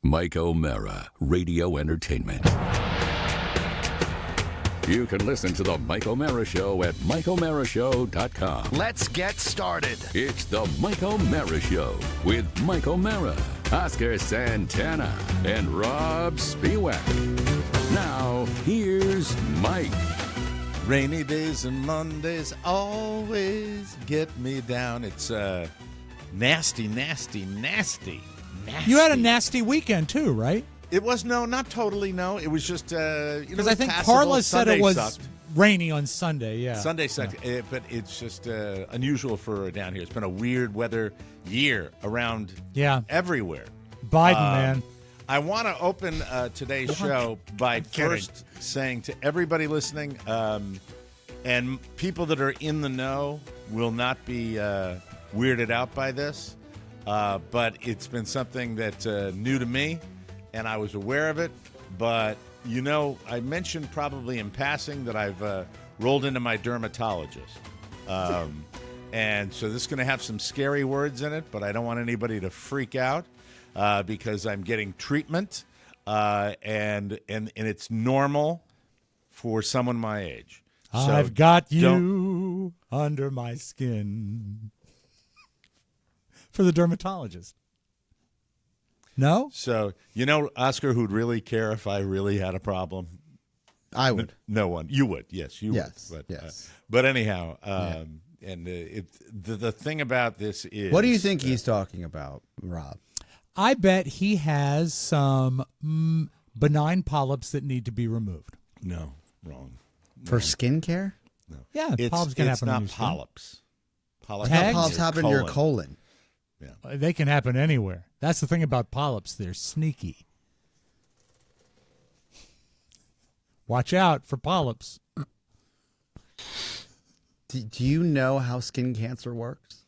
Mike O'Mara, Radio Entertainment. You can listen to the Mike O'Mara Show at MikeO'MaraShow.com. Let's get started. It's the Mike O'Mara Show with Mike O'Mara, Oscar Santana, and Rob Spiewak. Now, here's Mike. Rainy days and Mondays always get me down. It's nasty. You had a nasty weekend too, right? It was not totally. No, it was just because I think passable. Carla said Sunday it was sucked. rainy on Sunday. Yeah, Sunday sucked, but it's just unusual for down here. It's been a weird weather year around everywhere. Biden, man. I want to open today's show by first saying to everybody listening, and people that are in the know will not be weirded out by this, but it's been something that's new to me, and I was aware of it. But, I mentioned probably in passing that I've rolled into my dermatologist. And so this is going to have some scary words in it, but I don't want anybody to freak out. Because I'm getting treatment, and it's normal for someone my age. So I've got you under my skin. For the dermatologist. No? So, Oscar, who'd really care if I really had a problem? I would. No one. You would. Yes, you yes, would. Yes. But anyhow, and the thing about this is... What do you think he's talking about, Rob? I bet he has some benign polyps that need to be removed. No, wrong. For skincare? No. Yeah, polyps can happen. It's in not polyps. Polyps happen in your colon. Yeah. They can happen anywhere. That's the thing about polyps. They're sneaky. Watch out for polyps. Do you know how skin cancer works?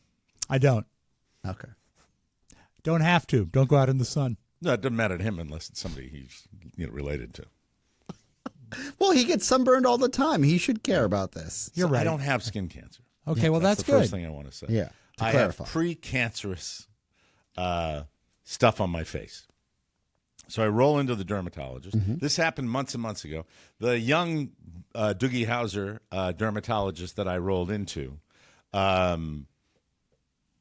I don't. Okay. Don't have to. Don't go out in the sun. No, it doesn't matter to him unless it's somebody he's related to. Well, he gets sunburned all the time. He should care about this. You're right. I don't have skin cancer. Okay, well, that's the good. First thing I want to say. Yeah, to I clarify. have pre-cancerous stuff on my face. So I roll into the dermatologist. Mm-hmm. This happened months and months ago. The young Doogie Howser dermatologist that I rolled into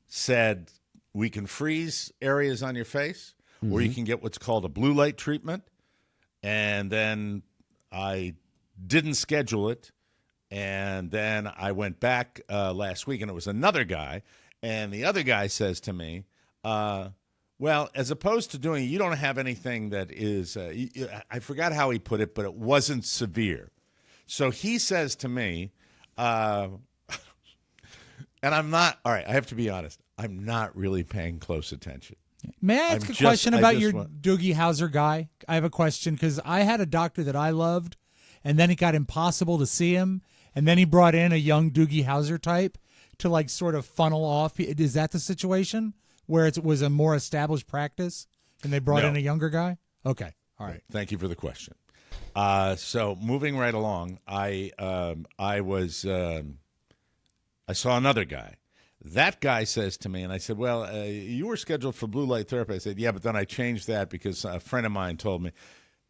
said, we can freeze areas on your face, or you can get what's called a blue light treatment. And then I didn't schedule it. And then I went back last week, and it was another guy. And the other guy says to me, well, as opposed to doing, you don't have anything that is, I forgot how he put it, but it wasn't severe. So he says to me, and I'm not, all right, I have to be honest, I'm not really paying close attention. May I ask a question about your Doogie Howser guy? I have a question because I had a doctor that I loved, and then it got impossible to see him, and then he brought in a young Doogie Howser type to like sort of funnel off. Is that the situation where it was a more established practice, and they brought in a younger guy? Okay, all right. Thank you for the question. So moving right along, I saw another guy. That guy says to me, and I said, well, you were scheduled for blue light therapy. I said, yeah, but then I changed that because a friend of mine told me,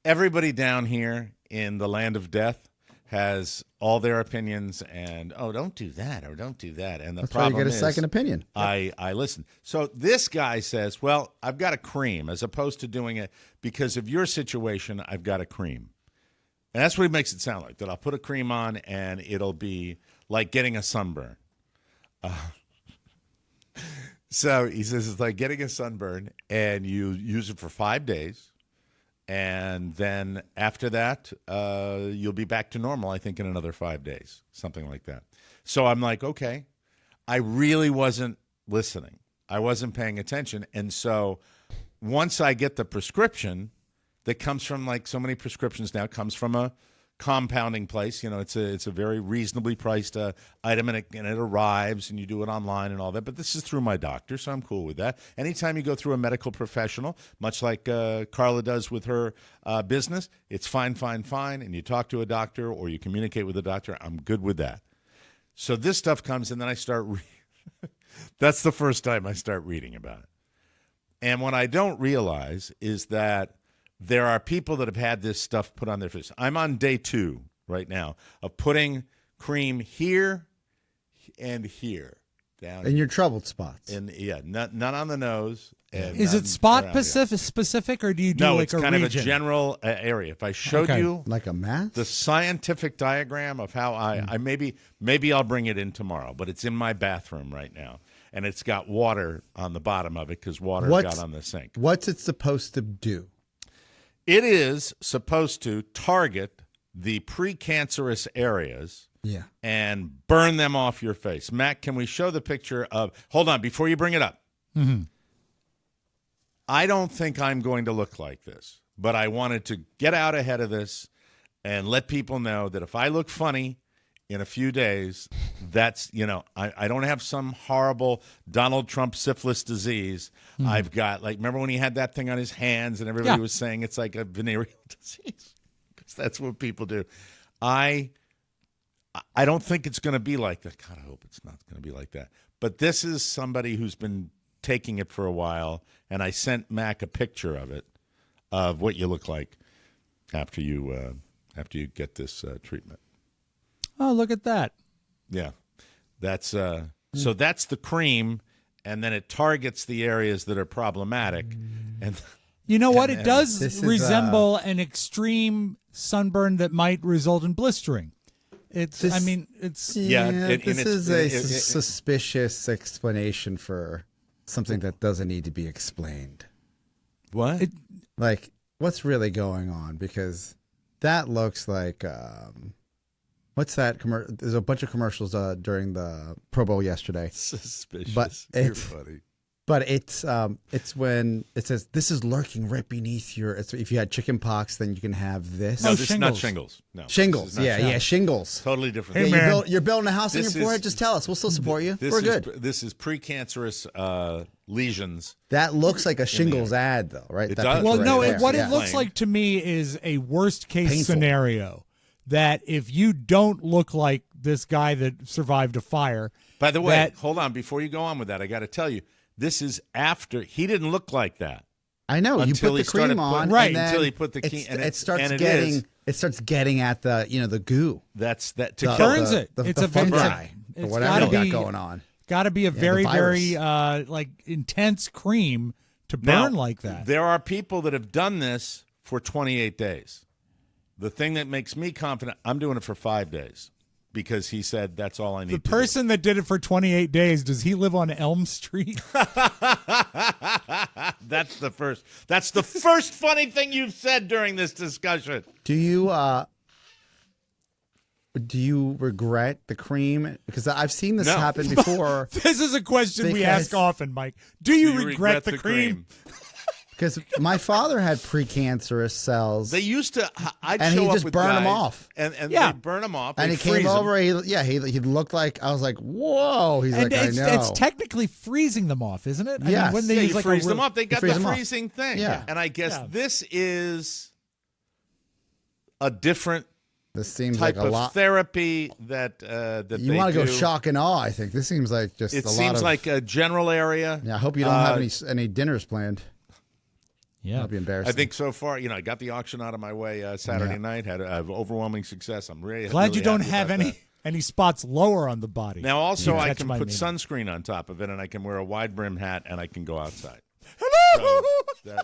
everybody down here in the land of death has all their opinions and, don't do that or don't do that. And the problem is, why you get a second opinion. I listen. So this guy says, well, I've got a cream as opposed to doing it because of your situation, I've got a cream. And that's what he makes it sound like, that I'll put a cream on and it'll be like getting a sunburn. So he says it's like getting a sunburn, and you use it for 5 days, and then after that, you'll be back to normal, I think, in another 5 days, something like that. So I'm like, okay. I really wasn't listening. I wasn't paying attention. And so once I get the prescription that comes from, like so many prescriptions now, comes from a compounding place. It's a very reasonably priced item, and it arrives, and you do it online and all that. But this is through my doctor, so I'm cool with that. Anytime you go through a medical professional, much like Carla does with her business, it's fine, and you talk to a doctor or you communicate with a doctor, I'm good with that. So this stuff comes, and then I start that's the first time I start reading about it. And what I don't realize is that there are people that have had this stuff put on their face. I'm on day 2 right now of putting cream here and here. Down in your troubled spots. None on the nose. And is it spot specific, or do you do no, like a region? No, it's kind of a general area. If I showed you like a mass, the scientific diagram of how I maybe I'll bring it in tomorrow, but it's in my bathroom right now, and it's got water on the bottom of it because water got on the sink. What's it supposed to do? It is supposed to target the precancerous areas. Yeah. And burn them off your face. Mac, can we show the picture of – hold on, before you bring it up. Mm-hmm. I don't think I'm going to look like this, but I wanted to get out ahead of this and let people know that if I look funny in a few days, that's, I don't have some horrible Donald Trump syphilis disease. Mm-hmm. I've got, remember when he had that thing on his hands and everybody was saying it's like a venereal disease? Because that's what people do. I don't think it's going to be like that. God, I hope it's not going to be like that. But this is somebody who's been taking it for a while, and I sent Mac a picture of it, of what you look like after you get this treatment. Oh, look at that! Yeah, that's so that's the cream, and then it targets the areas that are problematic. And you know what? It does resemble an extreme sunburn that might result in blistering. This is a suspicious explanation for something that doesn't need to be explained. What? What's really going on? Because that looks like what's that? There's a bunch of commercials during the Pro Bowl yesterday. Suspicious. But You're funny. But it's when it says this is lurking right beneath your. If you had chicken pox, then you can have this. No, this is not shingles. No, shingles. Yeah, shingles. Totally different. Hey, you're building a house on your forehead. Just tell us. We'll still support you. We're good. This is precancerous lesions. That looks like a shingles ad, though, right? It does. Well, no. Right What it looks like to me is a worst case scenario. That if you don't look like this guy that survived a fire. By the way, hold on. Before you go on with that, I got to tell you. This is after he didn't look like that. I know. You put the cream on, right? Until he put the key, it starts getting at the goo. That's that to burns it. It's a fungi or whatever you got going on. Got to be a very intense cream to burn like that. There are people that have done this for 28 days. The thing that makes me confident, I'm doing it for 5 days. Because he said that's all I need to do. The person that did it for 28 days, does he live on Elm Street? That's the first funny thing you've said during this discussion. Do you regret the cream? Because I've seen this happen before. This is a question we ask often, Mike. Do you regret the cream? Because my father had precancerous cells. They used to, I'd and show he up just with burned guys, them off. And they'd burn them off. And he came over, he looked like, I was like, whoa. He's like, I know. It's technically freezing them off, isn't it? Yes. I mean, when they use you freeze them up. They got the freezing thing. Yeah. And I guess this is a different this seems type like a lot of therapy that you want to go shock and awe. I think this seems like just it a lot seems like a general area. Yeah, I hope you don't have any dinners planned. Yeah, that'll be embarrassing. I think so far, I got the auction out of my way Saturday night. Had overwhelming success. I'm really glad you don't have any spots lower on the body. Now, also, I can put sunscreen on top of it, and I can wear a wide brim hat, and I can go outside. Hello. So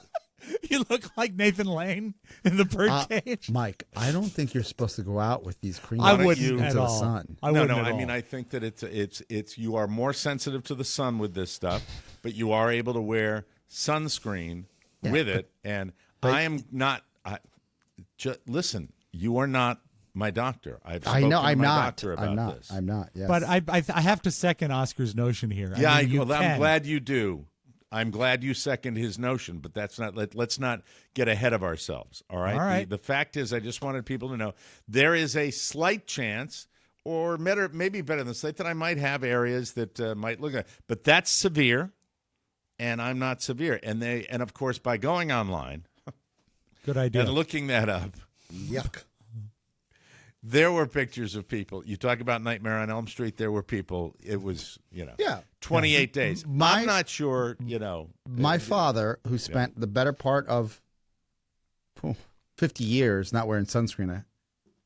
you look like Nathan Lane in the birdcage. Mike, I don't think you're supposed to go out with these creams. I wouldn't into the sun. I mean, I think that it's you are more sensitive to the sun with this stuff, but you are able to wear sunscreen with it. And I am not. Listen, you are not my doctor. I know I'm not. Doctor about this. I'm not. Yes. But I have to second Oscar's notion here. Yeah, I'm glad you do. I'm glad you second his notion, but that's not. Let's not get ahead of ourselves. All right. All right. The fact is, I just wanted people to know there is a slight chance, or maybe better than slight, that I might have areas that might look at, but that's severe, and I'm not severe. And of course, by going online, good idea, and looking that up, yuck. There were pictures of people. You talk about Nightmare on Elm Street. There were people. It was, 28 days. I'm not sure, My father, who spent the better part of 50 years not wearing sunscreen,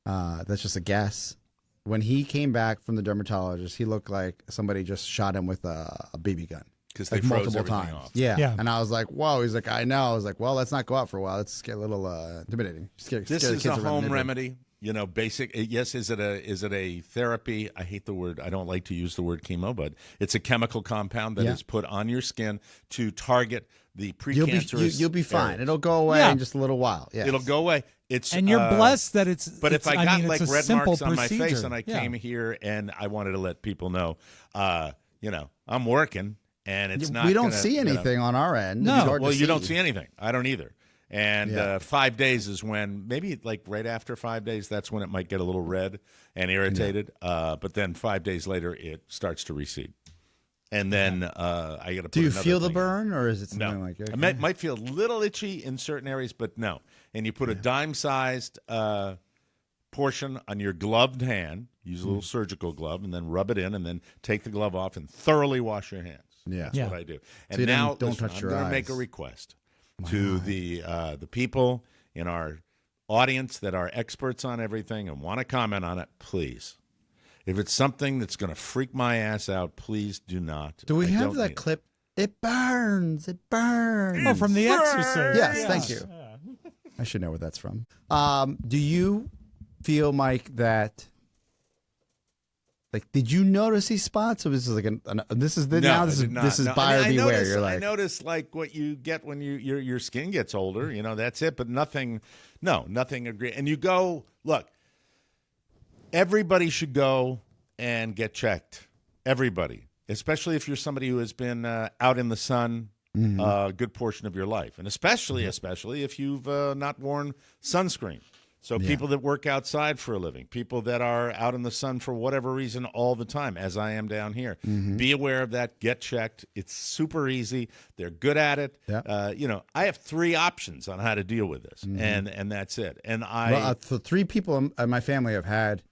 that's just a guess. When he came back from the dermatologist, he looked like somebody just shot him with a BB gun. Because they froze multiple everything times. off. Yeah. And I was like, whoa. He's like, I know. I was like, well, let's not go out for a while. Let's get a little intimidating. This is a home remedy. Basic. Yes, is it a therapy? I hate the word. I don't like to use the word chemo, but it's a chemical compound that is put on your skin to target the precancerous. You'll be fine. areas. It'll go away in just a little while. Yeah, it'll go away. And you're blessed that it's. But if I got like red marks on my face and I Yeah. came here and I wanted to let people know, I'm working and it's not. We don't see anything on our end. No. It's hard Well, to you don't see. see anything. I don't either. And 5 days is when, maybe like right after 5 days, that's when it might get a little red and irritated. But then 5 days later, it starts to recede. And then I got to put Do you another feel the thing burn, or is it in. something No. like? It might feel a little itchy in certain areas, but no. And you put a dime-sized portion on your gloved hand, use a little surgical glove, and then rub it in, and then take the glove off and thoroughly wash your hands. Yeah. That's what I do. And you now don't listen, touch I'm your going to make a eyes. request to the people in our audience that are experts on everything and want to comment on it. Please, if it's something that's going to freak my ass out, please do not. Do we I have don't that need- clip? It burns. It burns. Oh, from The Exorcist. Yes, thank you. I should know where that's from. Do you feel, Mike, that did you notice these spots? Or this is like this is No, this I did not. is No, buyer I beware. notice, You're I like, notice like what you get when your skin gets older. That's it. But nothing. No, nothing. Agree. And you go look. Everybody should go and get checked. Everybody, especially if you're somebody who has been out in the sun a good portion of your life, and especially if you've not worn sunscreen. So people that work outside for a living, people that are out in the sun for whatever reason all the time, as I am down here, be aware of that. Get checked. It's super easy. They're good at it. Yeah. I have 3 options on how to deal with this, and that's it. And so 3 people in my family have had,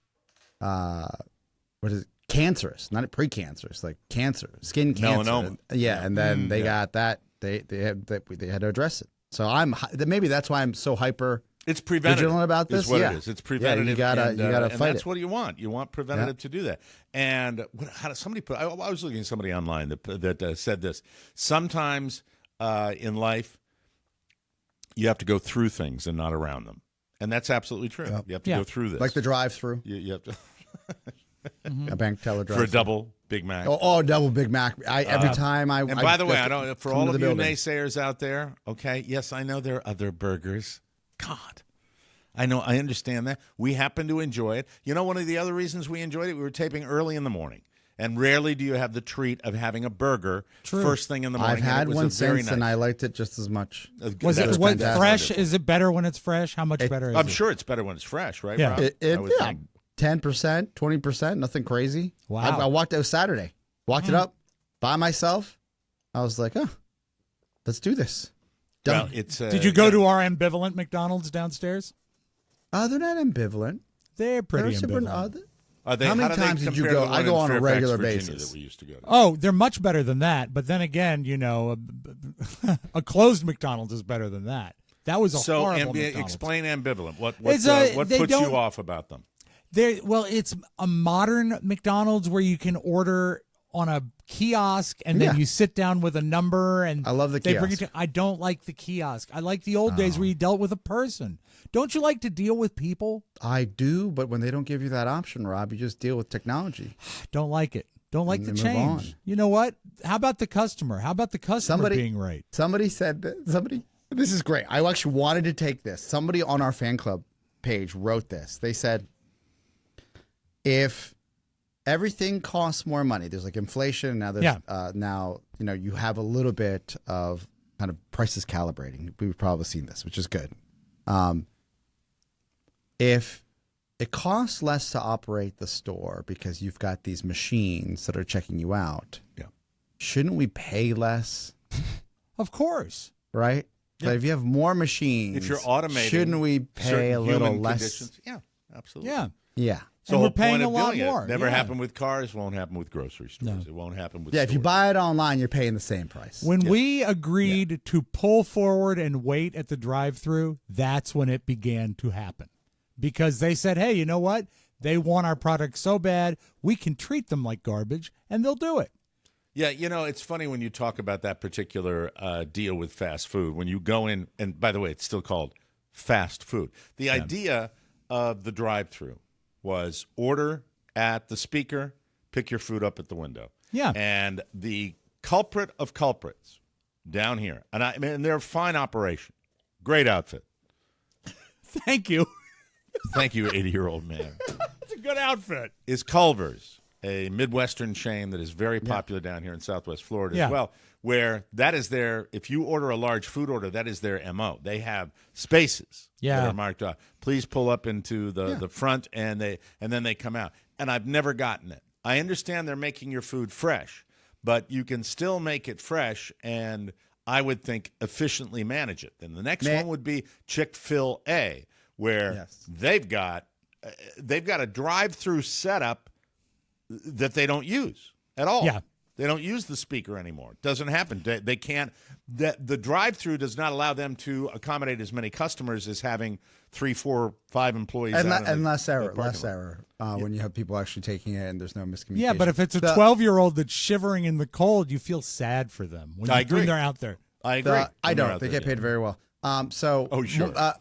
what is it? Cancerous, not precancerous, like cancer, skin cancer. Melanoma. And then they got that. They had to address it. So maybe that's why I'm so hyper. It's preventative. Vigilant about this? Is what Yeah. it is. It's preventative. you gotta and fight that's it. what you want. You want preventative to do that. And how does somebody put? I was looking at somebody online that said this. Sometimes in life, you have to go through things and not around them, and that's absolutely true. Yep. You have to go through this, Like the drive-through, you have to a bank teller drive for a double Big Mac. double Big Mac. Every time I. And by the way, I don't. For all of you building. naysayers out there, okay, yes, I know there are other burgers. God, I know, I understand that. We happen to enjoy it. One of the other reasons we enjoyed it, we were taping early in the morning, and rarely do you have the treat of having a burger first thing in the morning. I've had and it was one a very since, nice. and I liked it just as much. Was That it fantastic. fresh? Is it better when it's fresh? How much better is it? I'm sure it's better when it's fresh, right? Yeah. Rob? I would think. 10%, 20%, nothing crazy. Wow. I walked out Saturday, walked it up by myself. I was like, let's do this. Done. Well, it's. Did you go to our ambivalent McDonald's downstairs? They're not ambivalent. They're pretty They're super, ambivalent. Are they, How many do they times did you compare go? to the I one go in on a Fairfax, regular Virginia basis. That we used to go to. Oh, they're much better than that. But then again, a closed McDonald's is better than that. That was a horrible McDonald's. Explain ambivalent. What They puts don't- you off about them? It's a modern McDonald's where you can order on a kiosk and then you sit down with a number and I love the they bring kiosk. it to. I don't like the kiosk. I like the old days where you dealt with a person. Don't you like to deal with people? I do, but when they don't give you that option, Rob, you just deal with technology. Don't like it. Don't like the And then move change. on. You know what? How about the customer? How about the customer being right? Somebody said that. This is great. I actually wanted to take this. Somebody on our fan club page wrote this. They said, if everything costs more money, there's like inflation. Now there's now you have a little bit of kind of prices calibrating. We've probably seen this, which is good. If it costs less to operate the store because you've got these machines that are checking you out, shouldn't we pay less? Of course. Right? Yeah. But if you have more machines, If you're automating, shouldn't we pay certain a little human less? conditions? Yeah, absolutely. Yeah. Yeah. It's the And whole we're paying point a of lot doing more. It. Never Yeah. happened with cars. Won't happen with grocery stores. No. It won't happen with Yeah, if you stores. buy it online, you're paying the same price. When we agreed to pull forward and wait at the drive-thru, that's when it began to happen. Because they said, hey, you know what? They want our product so bad, we can treat them like garbage, and they'll do it. Yeah, it's funny when you talk about that particular deal with fast food. When you go in, and by the way, it's still called fast food. The idea of the drive-thru was order at the speaker, pick your food up at the window. Yeah. And the culprit of culprits down here, and I mean, they're a fine operation. Great outfit. Thank you. Thank you, 80-year-old man. It's a good outfit. Is Culver's, a Midwestern chain that is very popular down here in Southwest Florida as well, where that is their, if you order a large food order, that is their MO. They have spaces that are marked off. Please pull up into the front, and then they come out. And I've never gotten it. I understand they're making your food fresh, but you can still make it fresh and I would think efficiently manage it. Then the next one would be Chick-fil-A, where they've got a drive-through setup that they don't use at all. Yeah. They don't use the speaker anymore. It doesn't happen. They can't. The drive-through does not allow them to accommodate as many customers as having 3, 4, 5 employees. And less error when you have people actually taking it and there's no miscommunication. Yeah, but if it's a 12-year-old that's shivering in the cold, you feel sad for them when they're out there. I agree. I don't. They get paid very well. Sure.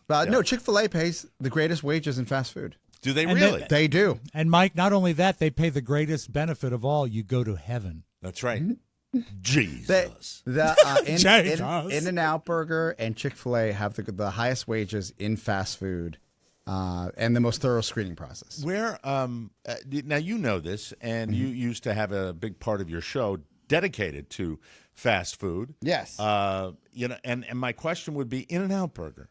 No, Chick-fil-A pays the greatest wages in fast food. Do they really? They do. And Mike, not only that, they pay the greatest benefit of all. You go to heaven. That's right. Jesus. In-N-Out Burger and Chick-fil-A have the highest wages in fast food and the most thorough screening process. Where now you know this, and you used to have a big part of your show dedicated to fast food. Yes. And my question would be In-N-Out Burger,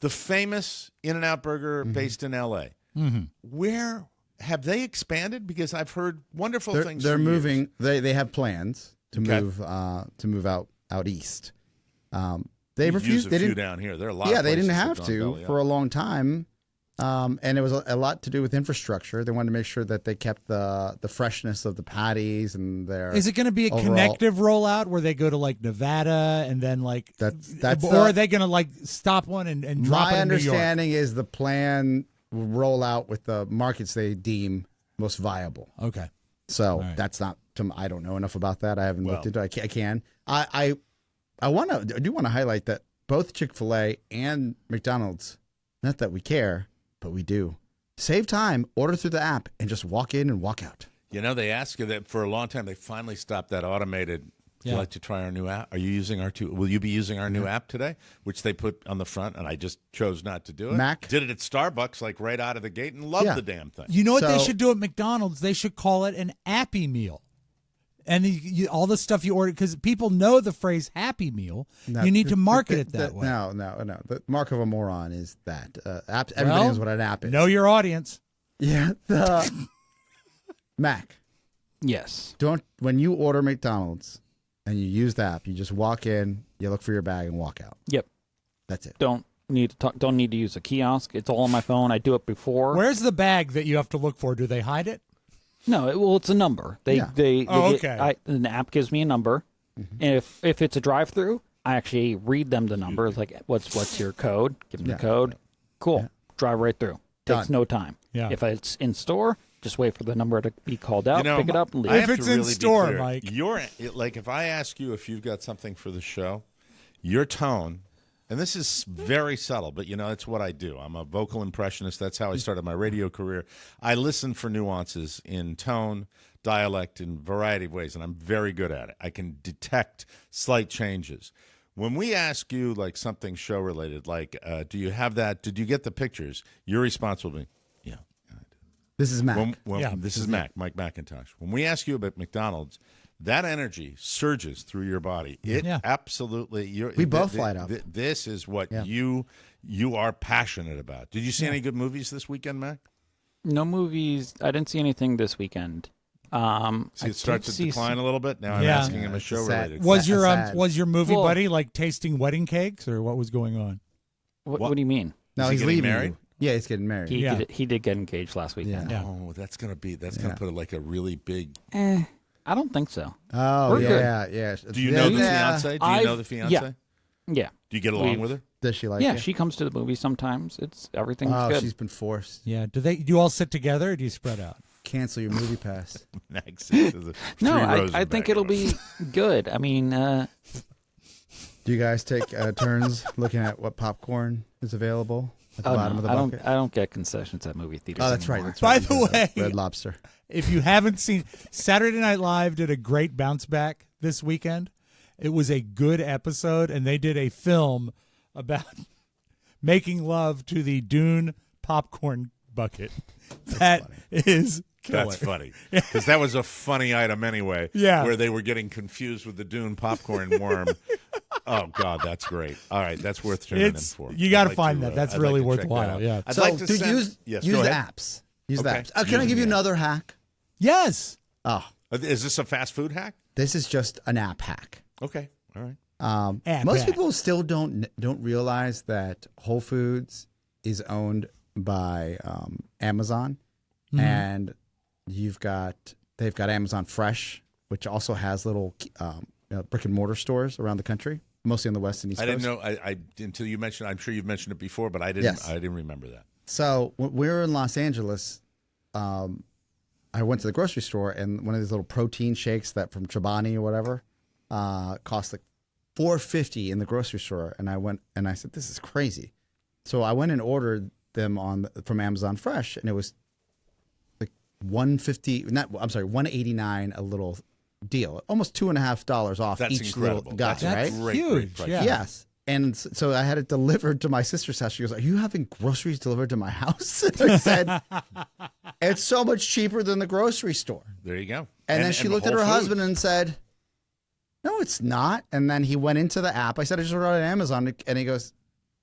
the famous In-N-Out Burger based in L.A. Mm-hmm. Where have they expanded? Because I've heard wonderful things. They're for moving. years. They have plans to move out east. They refused. They didn't down here. There are a lot. Yeah, of they didn't places have to belly for up. a long time. And it was a lot to do with infrastructure. They wanted to make sure that they kept the freshness of the patties and their. Is it going to be a connective rollout where they go to like Nevada and then like are they going to like stop one and drop it in New York? My understanding is the plan will roll out with the markets they deem most viable. Okay. So that's not. I don't know enough about that. I haven't looked into it. I can. I do want to highlight that both Chick-fil-A and McDonald's. Not that we care. But we do. Save time, order through the app, and just walk in and walk out. They ask you that for a long time. They finally stopped that automated. Would you like to try our new app? Are you using will you be using our new app today? Which they put on the front, and I just chose not to do it. Mac? Did it at Starbucks, like right out of the gate, and loved the damn thing. You know what they should do at McDonald's? They should call it an Appy Meal. And all the stuff you order, because people know the phrase Happy Meal. No, you need to market it that way. No. The mark of a moron is that. Everybody knows what an app is. Know your audience. Yeah. Mac. Yes. When you order McDonald's and you use the app, you just walk in, you look for your bag, and walk out. Yep. That's it. Don't need to use a kiosk. It's all on my phone. I do it before. Where's the bag that you have to look for? Do they hide it? No, it's a number. An app gives me a number, and if it's a drive-through, I actually read them the number. It's like, what's your code? Give them the code. Cool. Drive right through. Takes no time. Yeah. If it's in store, just wait for the number to be called out, pick it up, and leave. If it's in store, Mike. If I ask you if you've got something for the show, your tone. And this is very subtle, but, it's what I do. I'm a vocal impressionist. That's how I started my radio career. I listen for nuances in tone, dialect, in a variety of ways, and I'm very good at it. I can detect slight changes. When we ask you, like, something show-related, like, do you have that? Did you get the pictures? Your response will be, yeah, I did. This is Mac. This is Mac, Mike McIntosh. When we ask you about McDonald's, that energy surges through your body. It absolutely. We both light up. This is what you are passionate about. Did you see any good movies this weekend, Mac? No movies. I didn't see anything this weekend. It starts to decline a little bit. Now I'm asking him a show related. Was your movie buddy like tasting wedding cakes, or what was going on? What do you mean? No, he's leaving. Married? Yeah, he's getting married. He did get engaged last weekend. Yeah. Oh, that's gonna put like a really big. I don't think so. Oh, We're yeah. Do you know the fiance? Do you know the fiance? Yeah. Do you get along with her? Does she like Yeah, it? she comes to the movie sometimes. Everything's Oh, good. she's been forced. Yeah. Do you all sit together or do you spread out? Cancel your movie pass. No, I think it'll be good. I mean, Do you guys take turns looking at what popcorn is available at the bottom of the bucket? I don't get concessions at movie theaters. Oh, that's right. anymore. That's right. By the way, Red Lobster. if you haven't seen, Saturday Night Live did a great bounce back this weekend. It was a good episode, and they did a film about making love to the Dune popcorn bucket. That's funny because that was a funny item anyway. Yeah, where they were getting confused with the Dune popcorn worm. Oh God, that's great. All right, that's worth tuning in for. You got to find that. That's really worthwhile. Yeah. I'd like to use the apps. Use the apps. Can I give you another hack? Yes. Oh, is this a fast food hack? This is just an app hack. Okay, all right. Most people still don't realize that Whole Foods is owned by Amazon, and they've got Amazon Fresh, which also has little brick and mortar stores around the country, mostly on the West and East Coast. I didn't know. I until you mentioned. I'm sure you've mentioned it before, but I didn't. Yes. I didn't remember that. So when we were in Los Angeles, I went to the grocery store, and one of these little protein shakes that from Chobani or whatever cost like $4.50 in the grocery store, and I went and I said, "This is crazy." So I went and ordered them from Amazon Fresh, and it was like $189 a little deal, almost $2.50 off. That's each incredible. little guy, That's right? Huge. Great Yeah. Yes. And so I had it delivered to my sister's house. She goes, "Are you having groceries delivered to my house?" I said, "It's so much cheaper than the grocery store." There you go. And then she looked at her husband and said, "No, it's not." And then he went into the app. I said, "I just ordered on Amazon." And he goes,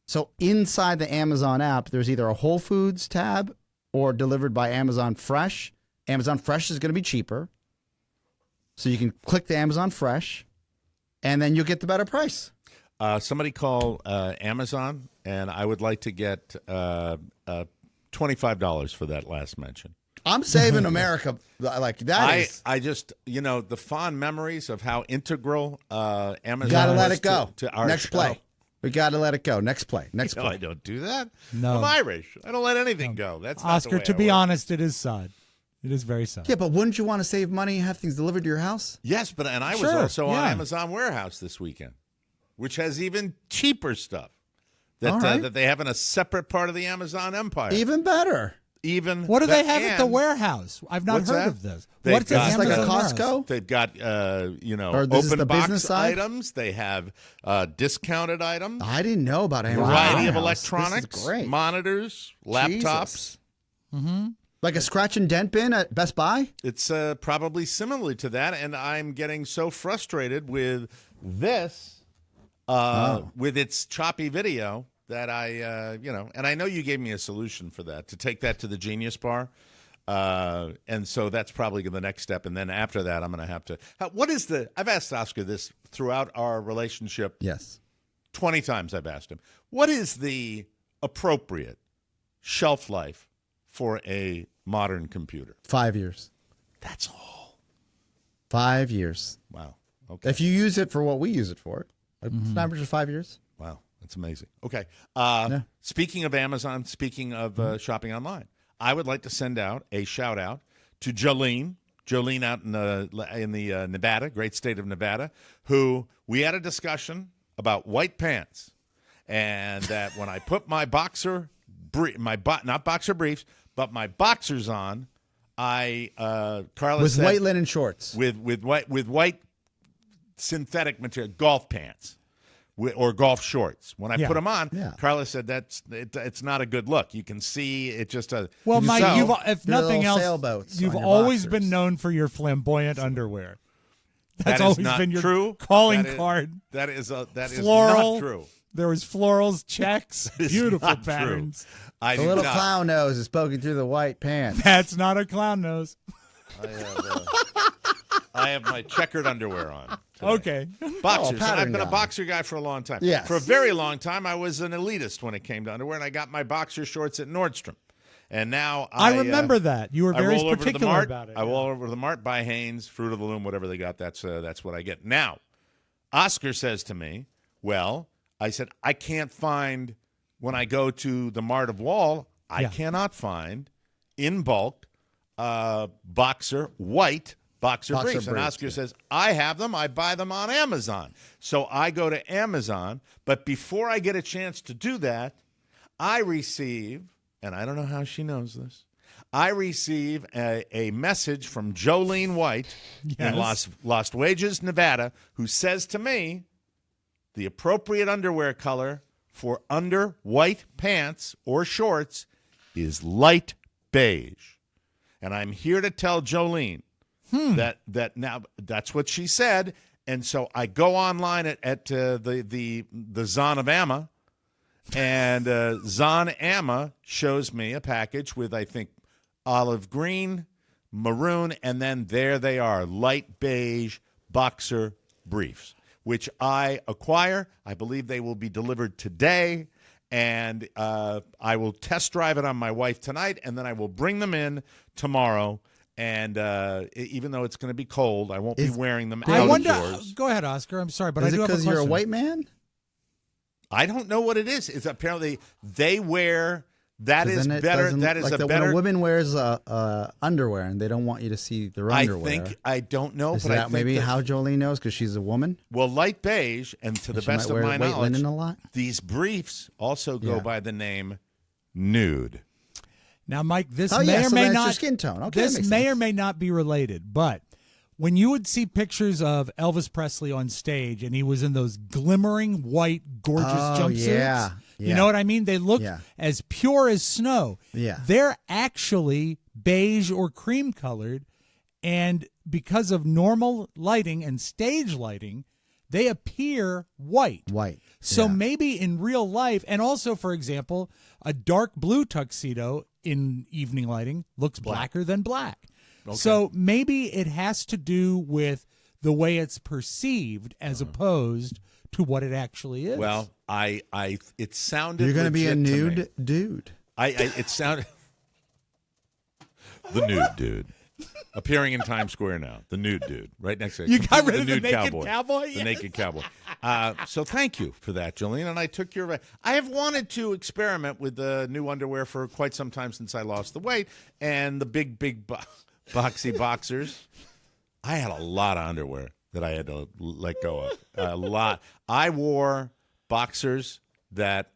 "So inside the Amazon app, there's either a Whole Foods tab or delivered by Amazon Fresh. Amazon Fresh is going to be cheaper. So you can click the Amazon Fresh, and then you'll get the better price." Somebody call Amazon, and I would like to get $25 for that last mention. I'm saving America like that. I just, the fond memories of how integral Amazon Gotta was let it go. to our Next show. play. We got to let it go. Next play. Next play. I don't do that. No. I'm Irish. I don't let anything go. That's not Oscar, the way to I be work. honest, it is sad. It is very sad. Yeah, but wouldn't you want to save money and have things delivered to your house? Yes, and I was Sure, also on yeah. Amazon Warehouse this weekend, which has even cheaper stuff All right. that they have in a separate part of the Amazon empire. Even better. What do they have at the warehouse? I've not What's heard that? of this. They've What's got- at It's like a Amazon warehouse? Costco. They've got Or this is open the box business side? items. They have discounted items. I didn't know about Amazon. Variety of Warehouse. electronics, This is great. monitors, laptops. Jesus. Like a scratch and dent bin at Best Buy? It's probably similar to that, and I'm getting so frustrated with this, with its choppy video, that and I know you gave me a solution for that, to take that to the Genius Bar, and so that's probably the next step, and then after that, I'm going to have to. I've asked Oscar this throughout our relationship. Yes. 20 times I've asked him, what is the appropriate shelf life for a modern computer? 5 years. That's all. 5 years. Wow. Okay. If you use it for what we use it for, it's an average of 5 years. Wow. That's amazing. Okay. Yeah. Speaking of Amazon, speaking of shopping online, I would like to send out a shout out to Jolene out in the Nevada, great state of Nevada, who we had a discussion about white pants, and that when I put my not boxer briefs, but my boxers on, Carla With said, white linen shorts. with white synthetic material, golf pants. Or golf shorts. When I put them on, Carla said it's not a good look. You can see it just a. Well, Mike, so, if nothing else, sailboats you've on your always boxers. been known for your flamboyant underwear. that That's is always not been your true. calling That is- card. That is Floral. not true. There was florals, checks, That is beautiful not true. patterns. I The do little not. clown nose is poking through the white pants. That's not a clown nose. I have my checkered underwear on. today. Okay. Boxers. Oh, And I've been guy. a boxer guy for a long time. Yes. For a very long time, I was an elitist when it came to underwear, and I got my boxer shorts at Nordstrom. And now I remember that. You were very particular about it. I roll over to the Mart, buy Hanes, Fruit of the Loom, whatever they got. That's what I get. Now, Oscar says to me, well, I said, I can't find, when I go to the Mart of Wall, I cannot find in bulk white boxer briefs. And Oscar says, I have them. I buy them on Amazon. So I go to Amazon. But before I get a chance to do that, I receive, and I don't know how she knows this, I receive a message from Jolene White in Lost Wages, Nevada, who says to me, the appropriate underwear color for under white pants or shorts is light beige. And I'm here to tell Jolene that now that's what she said. And so I go online at the Zon of Amma, and Zon Amma shows me a package with, I think, olive green, maroon, and then there they are, light beige boxer briefs, which I acquire. I believe they will be delivered today. And I will test drive it on my wife tonight, and then I will bring them in tomorrow. And even though it's going to be cold, I won't be wearing them outdoors. Go ahead, Oscar. I'm sorry, but is I do have a question. because you're a white man? I don't know what it is. It's apparently they wear. That is better. That is like a when better. a woman wears underwear and they don't want you to see their underwear. I don't know, Is but that I think maybe how Jolene knows because she's a woman? Well, light beige, and to the She best might of wear my white knowledge, linen a lot? these briefs also go by the name nude. Now, Mike, this Oh, may yeah, or so may that's not your skin tone. Okay, that this makes may sense. or may not be related, but when you would see pictures of Elvis Presley on stage and he was in those glimmering white, gorgeous jumpsuits, yeah. you know what I mean? They look as pure as snow. Yeah. They're actually beige or cream colored, and because of normal lighting and stage lighting, they appear white. White. So maybe in real life, and also, for example, a dark blue tuxedo in evening lighting looks blacker than black. Okay. So maybe it has to do with the way it's perceived as opposed to what it actually is. Well, it sounded. You're going to be a nude me. dude. It sounded. The nude dude. Appearing in Times Square now. The nude dude. Right next to it. You got rid of the the nude naked cowboy? The naked cowboy. So thank you for that, Jolene. And I took your advice. I have wanted to experiment with the new underwear for quite some time since I lost the weight. And the big boxy boxers. I had a lot of underwear that I had to let go of. A lot. I wore boxers that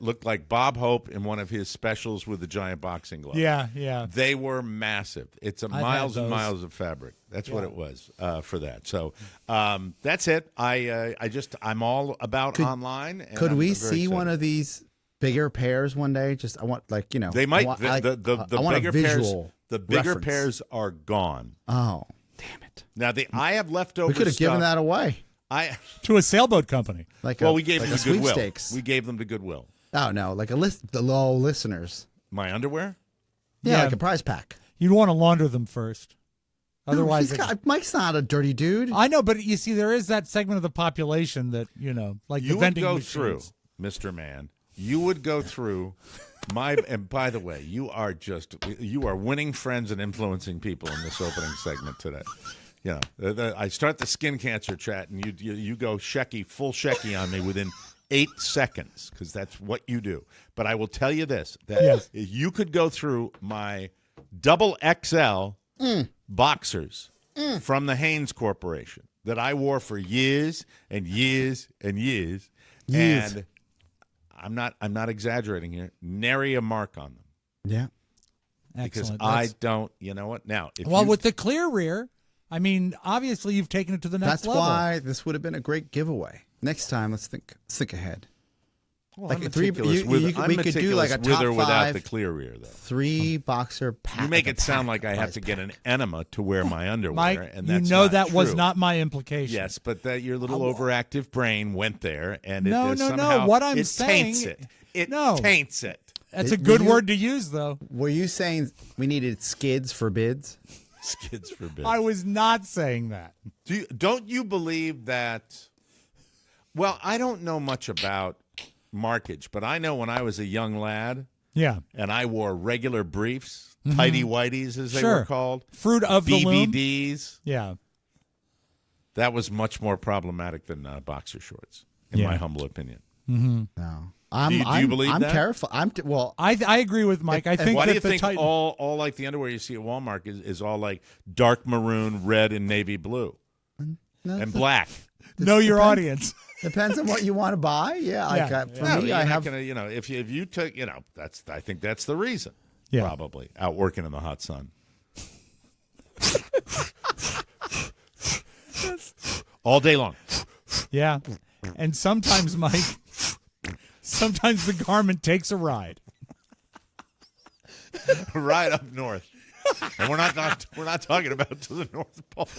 looked like Bob Hope in one of his specials with the giant boxing gloves. Yeah. They were massive. It's miles and miles of fabric. That's what it was for that. So that's it. I'm all about online. And Could I'm we very see excited. one of these bigger pairs one day? Just I want They might. I want The a bigger visual pairs. The bigger reference. pairs are gone. Oh, damn it! Now I have leftover. We could have given stuff. that away. To a sailboat company. We gave them to Goodwill. sweepstakes. We gave them to Goodwill. Oh no, like the low listeners. My underwear? Yeah, like a prize pack. You'd want to launder them first. Otherwise, Mike's not a dirty dude. I know, but you see, there is that segment of the population that, like the vending would go machines. through, Mr. Man. You would go through and by the way, you are winning friends and influencing people in this opening segment today. I start the skin cancer chat, and you go full Shecky on me within 8 seconds, because that's what you do. But I will tell you this, that you could go through my double XL boxers from the Hanes Corporation that I wore for years and years and years. And I'm not exaggerating here, nary a mark on them. Yeah. Because Excellent. I don't, you know what? Now, with the clear rear, I mean, obviously you've taken it to the next level. That's why this would have been a great giveaway. Next time, let's think ahead. Well, Like I'm a three- meticulous you- with, you- I'm we could do like a meticulous with or top without 5, the clear rear, though. 3 boxer pack. You make like it a sound pack, like I have prize to get pack. an enema to wear my underwear, Mike, and you that's know not that was true. not my implication. Yes, but that your little overactive brain went there, and No. somehow What I'm it saying, taints it. It no. taints it. That's a good word to use, though. Were you saying we needed skids for bids? Skids for bits. I was not saying that. Don't you believe that? Well, I don't know much about markage, but I know when I was a young lad, and I wore regular briefs, tighty whities as they were called, fruit of the loom, DVDs. Yeah, that was much more problematic than boxer shorts, in my humble opinion. No. Do you believe I'm that? terrified. I agree with Mike. I think why that do you think all like the underwear you see at Walmart is all like dark maroon, red, and navy blue, and black? Know your audience. Depends on what you want to buy. Yeah. For me, I have. If you took, I think that's the reason. Yeah. Probably out working in the hot sun. All day long. Yeah. And sometimes, Mike, sometimes the garment takes a ride. Right up north. And we're not talking about to the North Pole.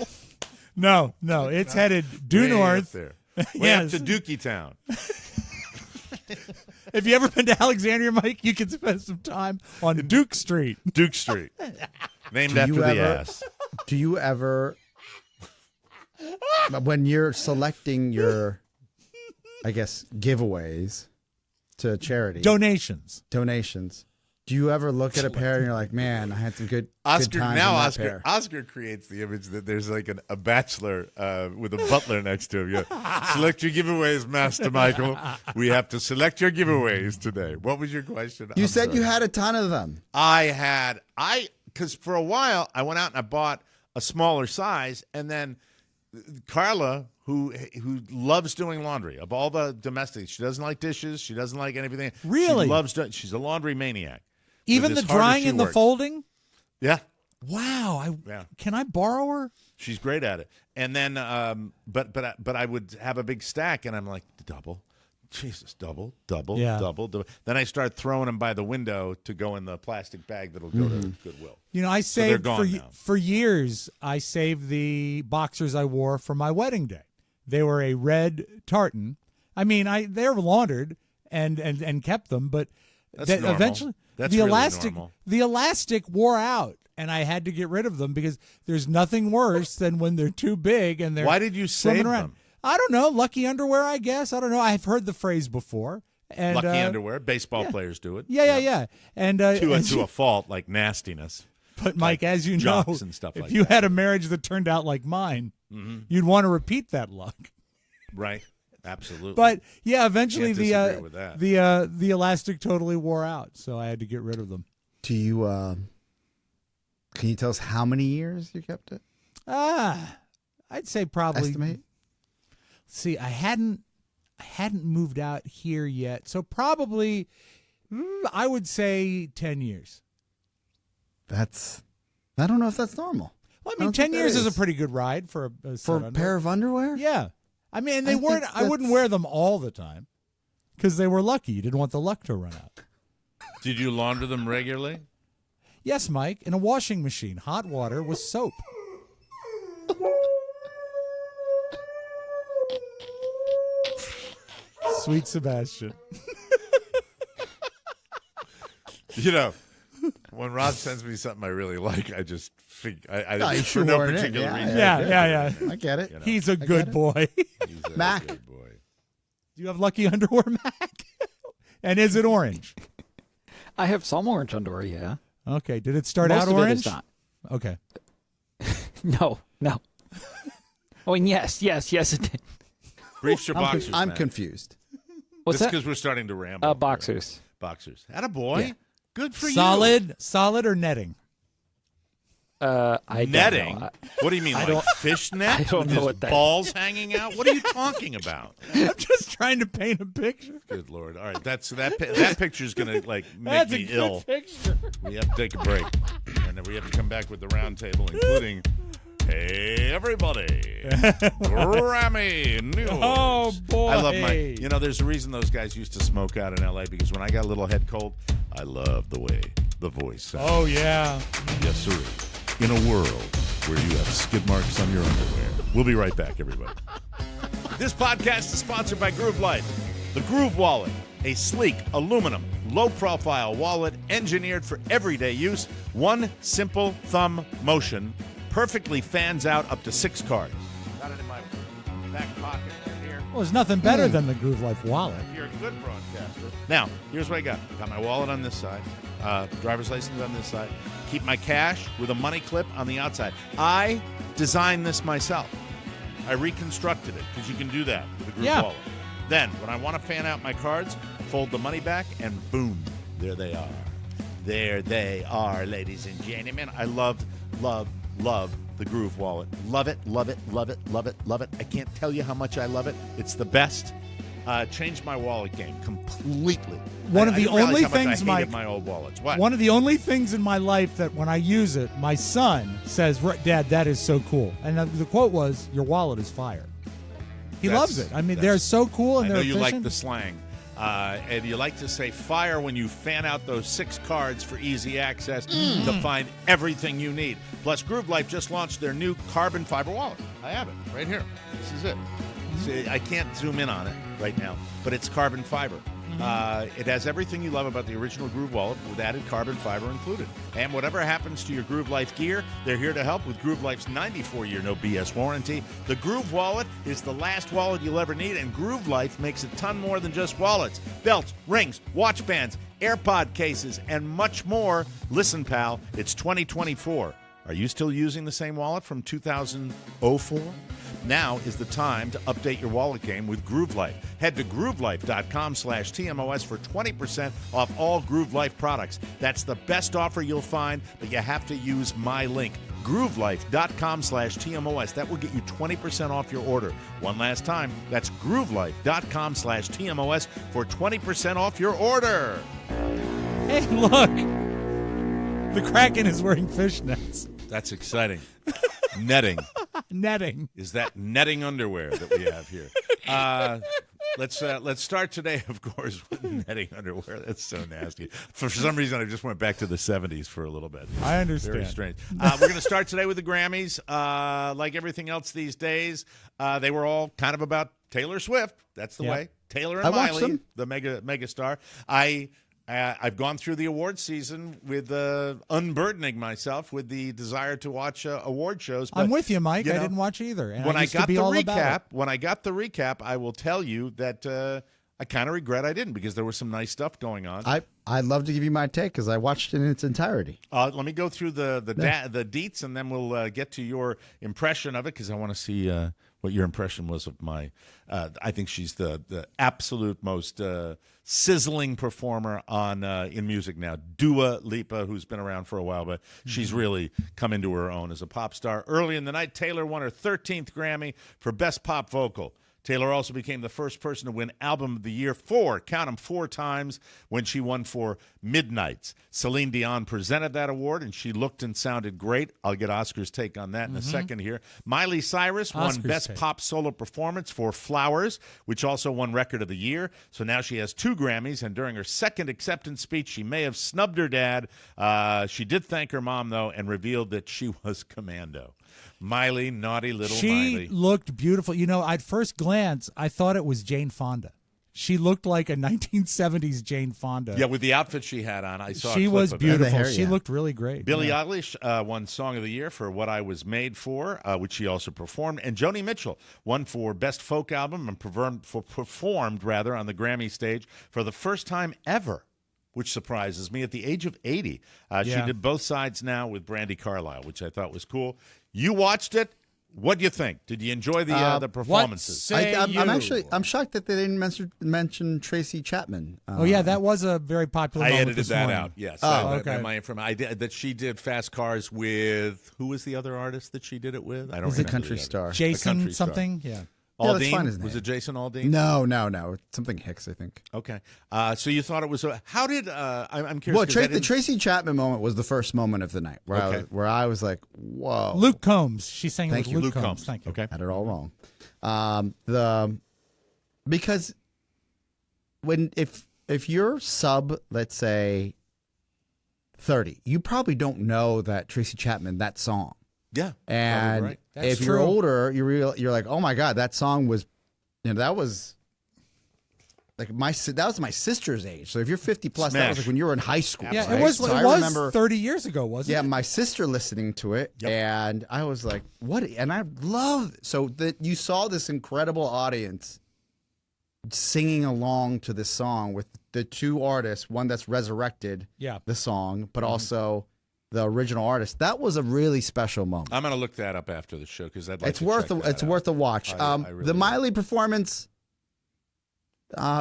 No, it's headed due north. There. Way up to Dookie Town. If you ever been to Alexandria, Mike, you can spend some time on Duke Street. Duke Street. Named after the ass. Do you ever, when you're selecting your, I guess, giveaways to charity. Donations. Do you ever look at a pair and you're like, man, I had some good times in that pair. Oscar creates the image that there's like a bachelor with a butler next to him. Select your giveaways, Master Michael. We have to select your giveaways today. What was your question? You said you had a ton of them. Because for a while I went out and I bought a smaller size, and then Carla, who loves doing laundry, of all the domestics, she doesn't like dishes, she doesn't like anything. Really? She's a laundry maniac. Even the drying and the folding? Yeah. Wow. Can I borrow her? She's great at it. And then, but I would have a big stack, and I'm like, double. Jesus, double. Then I start throwing them by the window to go in the plastic bag that'll go to Goodwill. I saved for years. I saved the boxers I wore for my wedding day. They were a red tartan. I mean, they were laundered and kept them, but eventually the elastic wore out, and I had to get rid of them because there's nothing worse than when they're too big and they're. Why did you save them? I don't know. Lucky underwear, I guess. I don't know. I've heard the phrase before. And, lucky underwear. Baseball players do it. Yeah. And to a fault, like nastiness. But Mike, as you know, and stuff if you had a marriage that turned out like mine, you'd want to repeat that luck. Right. Absolutely. But yeah, eventually the elastic totally wore out, so I had to get rid of them. Do you? Can you tell us how many years you kept it? I'd say probably. Estimate. See, I hadn't moved out here yet, so probably I would say 10 years. I don't know if that's normal. Well, I mean, 10 years is a pretty good ride for a pair of underwear. Yeah, I mean, they weren't. I wouldn't wear them all the time because they were lucky. You didn't want the luck to run out. Did you launder them regularly? Yes, Mike. In a washing machine, hot water with soap. Sweet Sebastian. When Rob sends me something I really like, I just think for no particular reason. Yeah. I get it. He's a good boy. He's a Mac. good boy. Do you have lucky underwear, Mac? And is it orange? I have some orange underwear, yeah. Okay. Did it start Most out of orange? It is not. Okay. No. I mean, yes, it did. Briefs or boxers? I'm confused. What's That's that? because we're starting to ramble. Boxers. Boxers. Attaboy. Yeah. Good for you. Solid or netting? I netting? don't know. What do you mean, like fish net? I don't know with what that balls hanging out? What are you talking about? I'm just trying to paint a picture. Good Lord. All right, that picture's going to make me ill. Picture. We have to take a break. And then we have to come back with the round table, including Hey, everybody. Grammy news. Oh, boy. I love there's a reason those guys used to smoke out in L.A. because when I got a little head cold, I love the way the voice sounds. Oh, yeah. Yes, sir. In a world where you have skid marks on your underwear. We'll be right back, everybody. This podcast is sponsored by Groove Life. The Groove Wallet, a sleek, aluminum, low-profile wallet engineered for everyday use. One simple thumb motion perfectly fans out up to 6 cards. Got it in my back pocket right here. Well, there's nothing better than the Groove Life wallet. You're a good broadcaster. Now, here's what I got. Got my wallet on this side, driver's license on this side. Keep my cash with a money clip on the outside. I designed this myself. I reconstructed it because you can do that with a Groove wallet. Then, when I want to fan out my cards, fold the money back, and boom, there they are. There they are, ladies and gentlemen. I love the Groove wallet. Love it, love it, love it, love it, love it. I can't tell you how much I love it. It's the best. Changed my wallet game completely. One of the only things my old wallets. What? One of the only things in my life that when I use it, my son says, "Dad, that is so cool." And the quote was, "Your wallet is fire." He loves it. I mean, they're so cool and they're efficient. I know you like the slang. And you like to say fire when you fan out those 6 cards for easy access to find everything you need. Plus, Groove Life just launched their new carbon fiber wallet. I have it right here. This is it. See, I can't zoom in on it right now, but it's carbon fiber. It has everything you love about the original Groove wallet with added carbon fiber included. And whatever happens to your Groove Life gear, they're here to help with Groove Life's 94-year no BS warranty. The Groove wallet is the last wallet you'll ever need, and Groove Life makes a ton more than just wallets. Belts, rings, watch bands, AirPod cases, and much more. Listen, pal, it's 2024. Are you still using the same wallet from 2004? Now is the time to update your wallet game with Groove Life. Head to groovelife.com/TMOS for 20% off all Groove Life products. That's the best offer you'll find, but you have to use my link, groovelife.com/TMOS. That will get you 20% off your order. One last time, that's groovelife.com/TMOS for 20% off your order. Hey, look. The Kraken is wearing fishnets. That's exciting. Netting. Netting. Is that netting underwear that we have here? Let's start today, of course, with netting underwear. That's so nasty. For some reason, I just went back to the 70s for a little bit. I understand. Very strange. We're going to start today with the Grammys. Like everything else these days, they were all kind of about Taylor Swift. That's the way. Taylor and Miley, the mega star. I've gone through the award season with unburdening myself with the desire to watch award shows. But, I'm with you, Mike. I didn't watch either. And when I got the recap, I will tell you that I kind of regret I didn't because there was some nice stuff going on. I'd love to give you my take because I watched it in its entirety. Let me go through the deets and then we'll get to your impression of it because I want to see what your impression was of my. I think she's the absolute most sizzling performer on in music now. Dua Lipa, who's been around for a while, but she's really come into her own as a pop star. Early in the night, Taylor won her 13th Grammy for Best Pop Vocal. Taylor also became the first person to win Album of the Year 4 times when she won for Midnights. Celine Dion presented that award, and she looked and sounded great. I'll get Oscar's take on that in a second here. Miley Cyrus won Best Pop Solo Performance for Flowers, which also won Record of the Year. So now she has 2 Grammys, and during her second acceptance speech, she may have snubbed her dad. She did thank her mom, though, and revealed that she was commando. Miley, naughty little Miley. She looked beautiful. You know, at first glance, I thought it was Jane Fonda. She looked like a 1970s Jane Fonda. Yeah, with the outfit she had on, I saw. She was beautiful. Hair, she looked really great. Billie Eilish won Song of the Year for What I Was Made For, which she also performed, and Joni Mitchell won for Best Folk Album and performed on the Grammy stage for the first time ever, which surprises me. At the age of 80, she did both sides now with Brandi Carlile, which I thought was cool. You watched it. What do you think? Did you enjoy the performances? I'm shocked that they didn't mention Tracy Chapman. That was a very popular. I moment edited that morning. out. Yes. Okay. I did that. She did Fast Cars with who was the other artist that she did it with? I don't. He's a country star. Jason something. Yeah. Aldean? That's fine, his name. Was it Jason Aldean? No. Something Hicks, I think. Okay. So you thought it was how did I'm curious. Well, the Tracy Chapman moment was the first moment of the night where I was like, whoa. Luke Combs. She's saying Thank it you. was Luke Combs. Thank you. Okay. Had it all wrong. Because if you're sub, let's say 30, you probably don't know that Tracy Chapman, that song. Yeah. And right. if you're older, you're like, oh my God, that song was, that was like that was my sister's age. So if you're 50 plus, that was like when you were in high school. Yeah, right? it was. So it I was remember 30 years ago, wasn't it? Yeah, my sister listening to it, and I was like, "What?" And I love so that you saw this incredible audience singing along to this song with the two artists, one that's resurrected the song, but also the original artist. That was a really special moment. I'm going to look that up after the show because I'd like it's worth a watch. I really the Miley performance,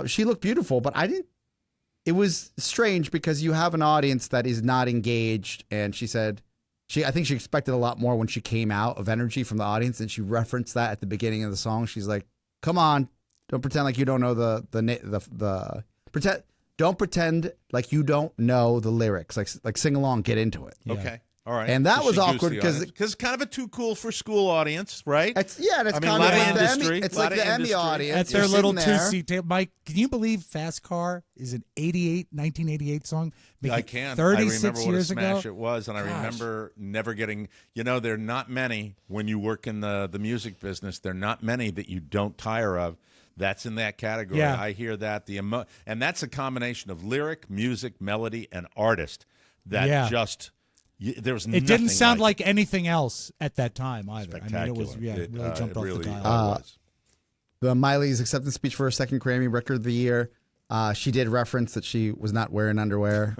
she looked beautiful, but I didn't. It was strange because you have an audience that is not engaged, and she said I think she expected a lot more when she came out of energy from the audience, and she referenced that at the beginning of the song. She's like, "Come on, don't pretend like you don't know Don't pretend like you don't know the lyrics. Like sing along, get into it." Yeah. Okay. All right. And that was awkward because kind of a too cool for school audience, right? It's kind of like the Emmy audience. That's their little two-seat table. Mike, can you believe Fast Car is an 1988 song? I can. 36 I remember what years a smash ago? it was, and I remember never getting. there are not many when you work in the music business. There are not many that you don't tire of. That's in that category. Yeah. I hear that and that's a combination of lyric, music, melody, and artist. That just there was. It didn't sound like anything else at that time either. Spectacular. I mean, it was really jumped off the dial. Was. The Miley's acceptance speech for her second Grammy Record of the Year. She did reference that she was not wearing underwear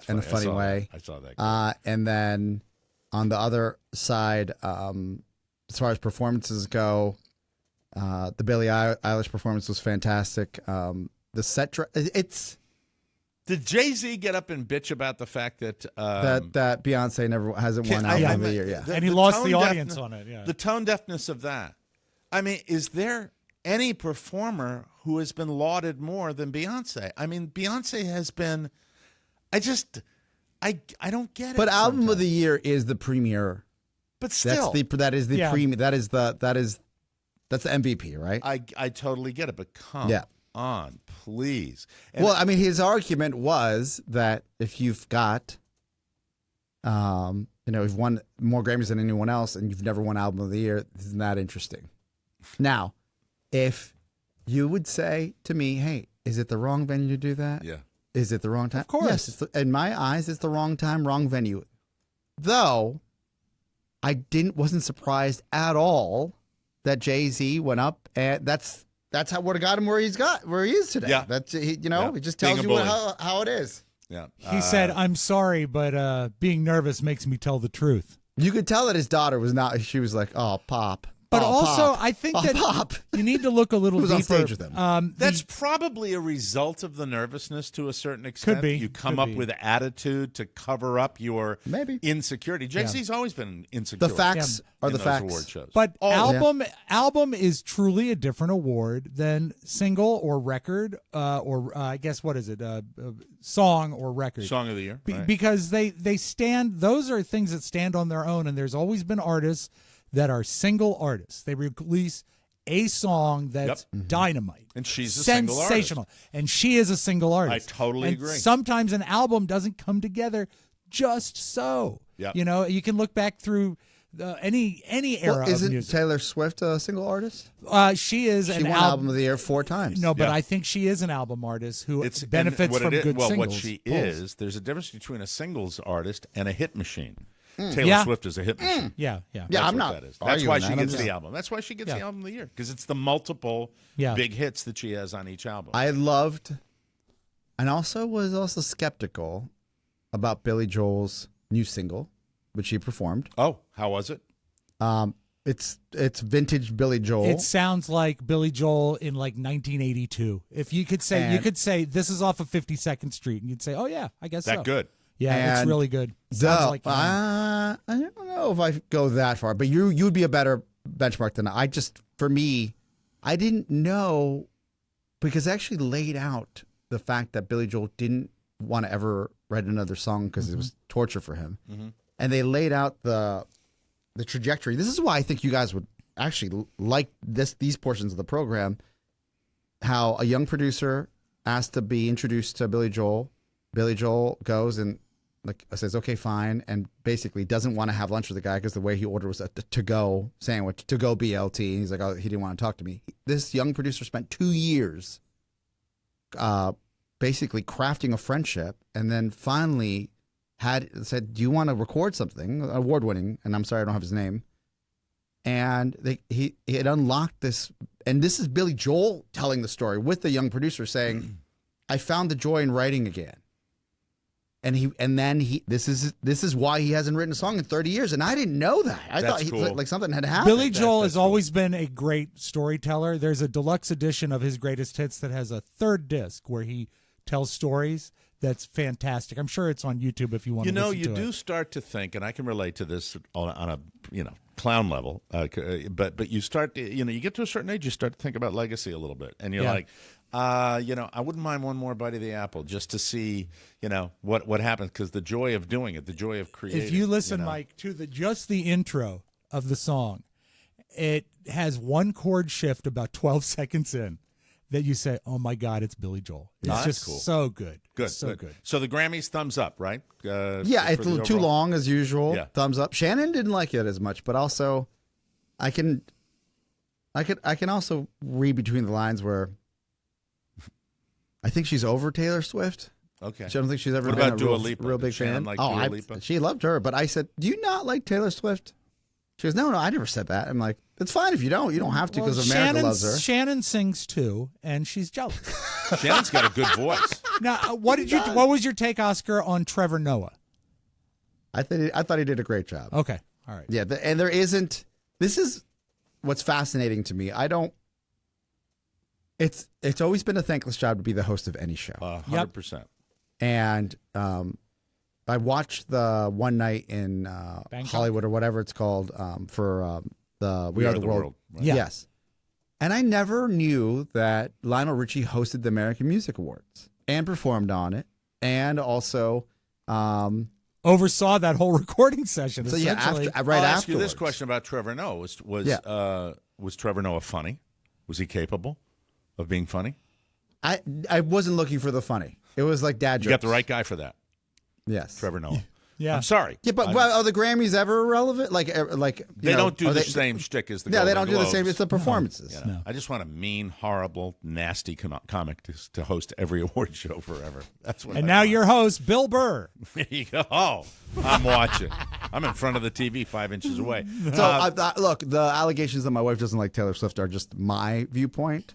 in a funny way. I saw that. And then on the other side, as far as performances go. The Billie Eilish performance was fantastic. The set, Did Jay-Z get up and bitch about the fact that that Beyonce hasn't won Album of the Year? Yeah, and he lost the audience on it. Yeah, the tone deafness of that. I mean, is there any performer who has been lauded more than Beyonce? I mean, Beyonce has been. I don't get it. But Album of the Year is the premier. But still, that's the MVP, right? I totally get it, but come on, please. And well, I mean, his argument was that if you've got, you've won more Grammys than anyone else, and you've never won Album of the Year, isn't that interesting? Now, if you would say to me, "Hey, is it the wrong venue to do that? Yeah. Is it the wrong time?" Of course. Yes, in my eyes, it's the wrong time, wrong venue. Though, I wasn't surprised at all that Jay-Z went up, and that's how would have got him where he is today. Yeah. That's it just tells you how it is. Yeah. He said, "I'm sorry, but being nervous makes me tell the truth." You could tell that his daughter was not. She was like, "Oh, Pop." But oh, also, Pop. I think oh, that Pop. you need to look a little Who was deeper. on stage with him? That's probably a result of the nervousness to a certain extent. Could be. You come up with attitude to cover up your insecurity. Jay-Z's always been insecure. The facts are the facts. Award shows. But album is truly a different award than single or record, or I guess what is it, song or record? Song of the Year, right. Because they stand. Those are things that stand on their own, and there's always been artists that are single artists. They release a song that's dynamite. And she's a sensational. And she is a single artist. I totally agree. Sometimes an album doesn't come together just so. Yep. You can look back through any era of isn't music. Taylor Swift a single artist? She is She an won Album of the Year 4 times. No, but I think she is an album artist who benefits from good singles. Well, what she is, there's a difference between a singles artist and a hit machine. Taylor Swift is a hit machine. Yeah. I'm not. That is. That's why she gets the album. That's why she gets the Album of the Year, because it's the multiple big hits that she has on each album. I loved, and was skeptical about Billy Joel's new single, which he performed. Oh, how was it? It's vintage Billy Joel. It sounds like Billy Joel in like 1982. If you could say this is off of 52nd Street, and you'd say, "Oh yeah, I guess so." That good. Yeah, it's really good. Sounds like I don't know if I go that far, but you'd be a better benchmark than I. For me, I didn't know, because I actually laid out the fact that Billy Joel didn't want to ever write another song because it was torture for him, and they laid out the trajectory. This is why I think you guys would actually like these portions of the program. How a young producer asked to be introduced to Billy Joel. Billy Joel goes and says, "Okay, fine," and basically doesn't want to have lunch with the guy because the way he ordered was a to-go sandwich, to-go BLT. And he's like, "Oh, he didn't want to talk to me." This young producer spent 2 years basically crafting a friendship, and then finally said, "Do you want to record something?" Award-winning, and I'm sorry I don't have his name. And he had unlocked this, and this is Billy Joel telling the story with the young producer saying, "I found the joy in writing again." And then this is why he hasn't written a song in 30 years, and I didn't know that. I thought cool. like something had happened. Billy Joel has always been a great storyteller. There's a deluxe edition of his greatest hits that has a third disc where he tells stories. That's fantastic. I'm sure it's on YouTube if you want to listen to it. You do start to think, and I can relate to this on a clown level, but you start to, you get to a certain age, you start to think about legacy a little bit, and you're like, I wouldn't mind one more bite of the apple just to see, what happens, because the joy of doing it, the joy of creating. If you listen, Mike, to just the intro of the song, it has one chord shift about 12 seconds in. That you say, oh my God, it's Billy Joel. It's just cool. So good. Good. So the Grammys, thumbs up, right? It's a little too long as usual. Yeah. Thumbs up. Shannon didn't like it as much, but also, I can also read between the lines where I think she's over Taylor Swift. Okay. I don't think she's ever been a Dua Lipa? real big fan. Like Dua Lipa? She loved her, but I said, do you not like Taylor Swift? She goes, no, I never said that. I'm like, it's fine if you don't. You don't have to because America loves her. Shannon sings too, and she's jealous. Shannon's got a good voice. Now, what was your take, Oscar, on Trevor Noah? I thought he did a great job. Okay, all right. Yeah, and there isn't. This is what's fascinating to me. It's always been a thankless job to be the host of any show. 100%. And I watched the one night in Hollywood or whatever it's called for the We Are the World. Right? Yeah. Yes. And I never knew that Lionel Richie hosted the American Music Awards and performed on it, and also oversaw that whole recording session. So yeah, I'll ask you this question about Trevor Noah: Was Trevor Noah funny? Was he capable of being funny? I wasn't looking for the funny. It was like dad jokes. You got the right guy for that. Yes, Trevor Noah. Yeah, I'm sorry. Yeah, but are the Grammys ever relevant? Like they don't do the same shtick as the Golden they don't do the Globes. same. It's the performances. No. I just want a mean, horrible, nasty comic to host every award show forever. That's what. And now your host, Bill Burr. There you go. Oh, I'm watching. I'm in front of the TV 5 inches away. So look, the allegations that my wife doesn't like Taylor Swift are just my viewpoint.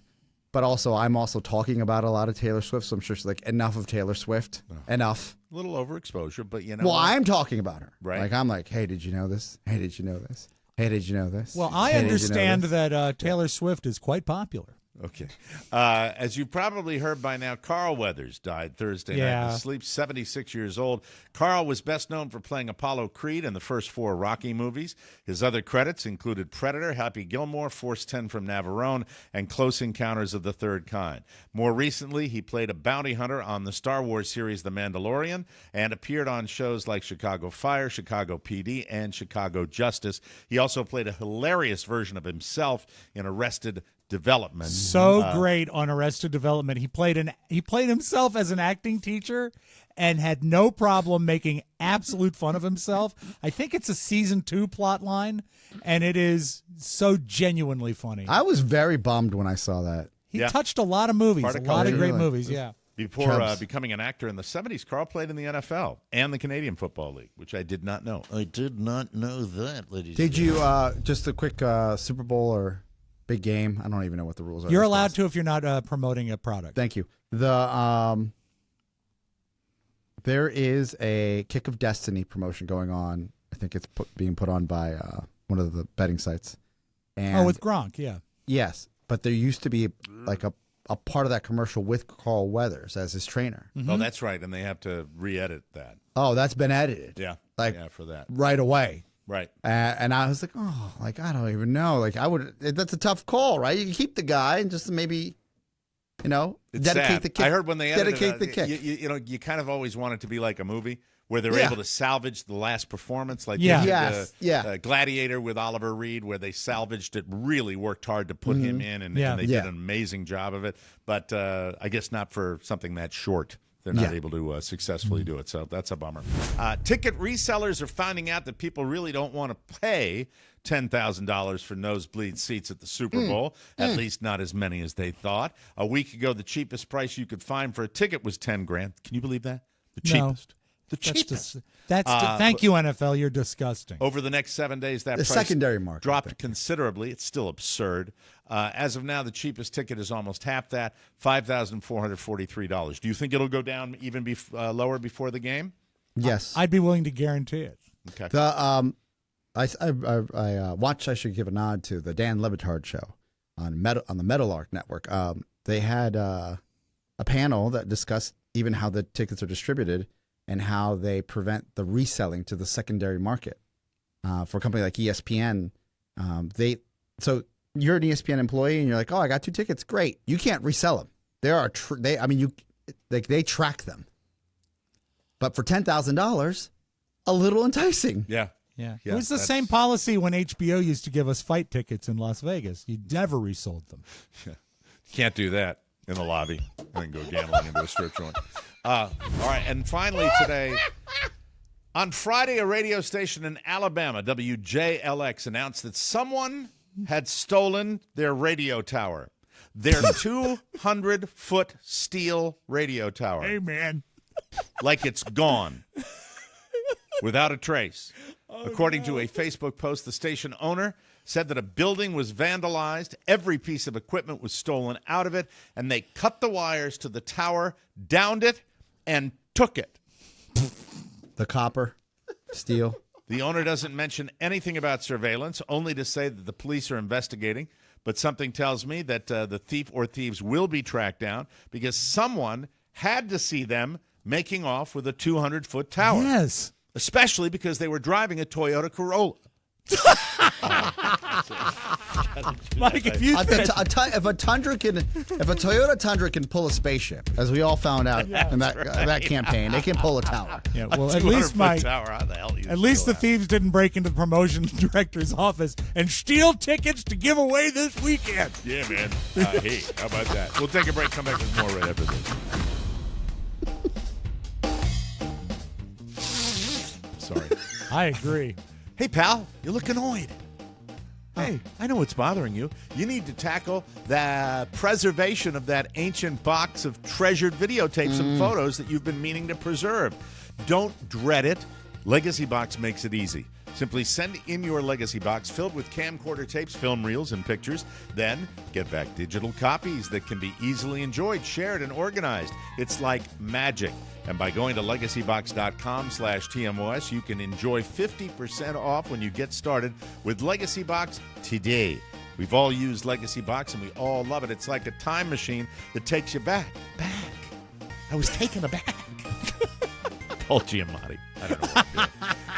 But also, I'm also talking about a lot of Taylor Swift, so I'm sure she's like, enough of Taylor Swift. Enough. A little overexposure, but Well, I'm talking about her. Right. Like, I'm like, hey, did you know this? Hey, did you know this? Hey, did you know this? Well, I understand that Taylor Swift is quite popular. Okay. As you've probably heard by now, Carl Weathers died Thursday night in his sleep, 76 years old. Carl was best known for playing Apollo Creed in the first 4 Rocky movies. His other credits included Predator, Happy Gilmore, Force 10 from Navarone, and Close Encounters of the Third Kind. More recently, he played a bounty hunter on the Star Wars series The Mandalorian and appeared on shows like Chicago Fire, Chicago PD, and Chicago Justice. He also played a hilarious version of himself in Arrested Development. So great on Arrested Development. He played himself as an acting teacher and had no problem making absolute fun of himself. I think it's a season 2 plot line, and it is so genuinely funny. I was very bummed when I saw that. He touched a lot of movies, a lot of great movies, Before becoming an actor in the 70s, Carl played in the NFL and the Canadian Football League, which I did not know. I did not know that, ladies. Did you, just a quick Super Bowl or big game? I don't even know what the rules are. You're allowed to if you're not promoting a product. Thank you. There is a Kick of Destiny promotion going on. I think it's being put on by one of the betting sites. And with Gronk, yeah. Yes, but there used to be like a part of that commercial with Carl Weathers as his trainer. Mm-hmm. Oh, that's right, and they have to re-edit that. Oh, that's been edited. Yeah, for that right away. Right. And I was like, oh, like, I don't even know. Like, that's a tough call, right? You can keep the guy and just maybe, dedicate the kick. I heard when they edited dedicate the kick. You kind of always want it to be like a movie where they're able to salvage the last performance. Like Gladiator with Oliver Reed, where they salvaged it, really worked hard to put him in, and they did an amazing job of it. But I guess not for something that short. they're not able to successfully do it. So that's a bummer. Ticket resellers are finding out that people really don't want to pay $10,000 for nosebleed seats at the Super Bowl, at least not as many as they thought. A week ago, the cheapest price you could find for a ticket was $10,000. Can you believe that? The cheapest. The cheapest. Thank you, NFL. You're disgusting. Over the next 7 days, that price secondary market dropped considerably. It's still absurd. As of now, the cheapest ticket is almost half that, $5,443. Do you think it'll go down even lower before the game? Yes. I'd be willing to guarantee it. Okay. I watched. I should give a nod to the Dan Le Batard show on the Metalark Network. They had a panel that discussed even how the tickets are distributed and how they prevent the reselling to the secondary market. For a company like ESPN, so you're an ESPN employee and you're like, oh, I got 2 tickets, great. You can't resell them. They track them. But for $10,000, a little enticing. Yeah. Yeah. It was the same policy when HBO used to give us fight tickets in Las Vegas. You never resold them. Can't do that in the lobby and then go gambling into a strip joint. All right, and finally today, on Friday, a radio station in Alabama, WJLX, announced that someone had stolen their radio tower, their 200-foot steel radio tower. Hey, man. Like it's gone without a trace. According to a Facebook post, the station owner said that a building was vandalized, every piece of equipment was stolen out of it, and they cut the wires to the tower, downed it, and took it. The copper, steel. The owner doesn't mention anything about surveillance, only to say that the police are investigating, but something tells me that the thief or thieves will be tracked down because someone had to see them making off with a 200-foot tower. Yes. Especially because they were driving a Toyota Corolla. Mike, if a Toyota Tundra can pull a spaceship, as we all found out in that campaign, they can pull a tower. Yeah, well, at least Mike, at least the thieves didn't break into the promotion director's office and steal tickets to give away this weekend. Yeah, man. Hey, how about that? We'll take a break. Come back with more right after this. Sorry. I agree. Hey, pal, you look annoyed. Hey, I know what's bothering you. You need to tackle the preservation of that ancient box of treasured videotapes and photos that you've been meaning to preserve. Don't dread it. Legacy Box makes it easy. Simply send in your Legacy Box filled with camcorder tapes, film reels, and pictures. Then get back digital copies that can be easily enjoyed, shared, and organized. It's like magic. And by going to legacybox.com/TMOS, you can enjoy 50% off when you get started with Legacy Box today. We've all used Legacy Box, and we all love it. It's like a time machine that takes you back. I was taken aback. Paul Giamatti. I don't know what I'm doing.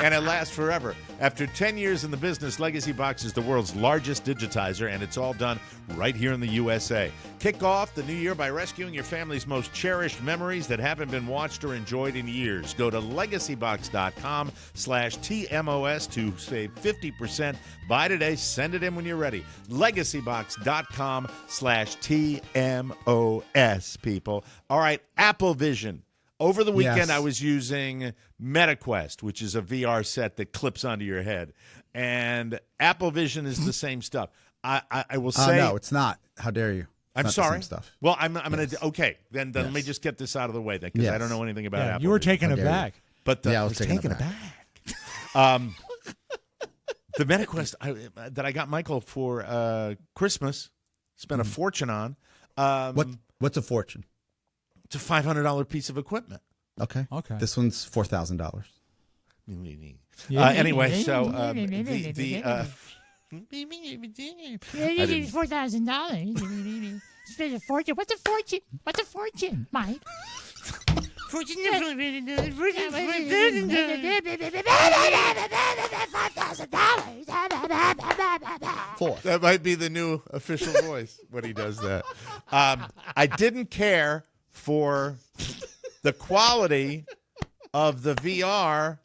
And it lasts forever. After 10 years in the business, Legacy Box is the world's largest digitizer, and it's all done right here in the USA. Kick off the new year by rescuing your family's most cherished memories that haven't been watched or enjoyed in years. Go to legacybox.com/TMOS to save 50%. Buy today. Send it in when you're ready. Legacybox.com/TMOS, people. All right, Applevision. Over the weekend, I was using MetaQuest, which is a VR set that clips onto your head. And Applevision is the same stuff. I will say... no, it's not. How dare you? I'm sorry. The same stuff. Well, I'm going to... Okay, then let me just get this out of the way, because I don't know anything about Applevision. You were taking it back. But I was taking it back. The MetaQuest that I got Michael for Christmas, spent a fortune on. What's a fortune? It's a $500 piece of equipment. Okay. This one's $4,000. Anyway, so $4,000. Spend a fortune. What's a fortune? What's a fortune, Mike? $5,000. That might be the new official voice when he does that. I didn't care for the quality of the VR,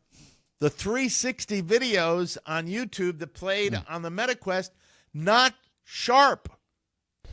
the 360 videos on YouTube that played on the MetaQuest, not sharp,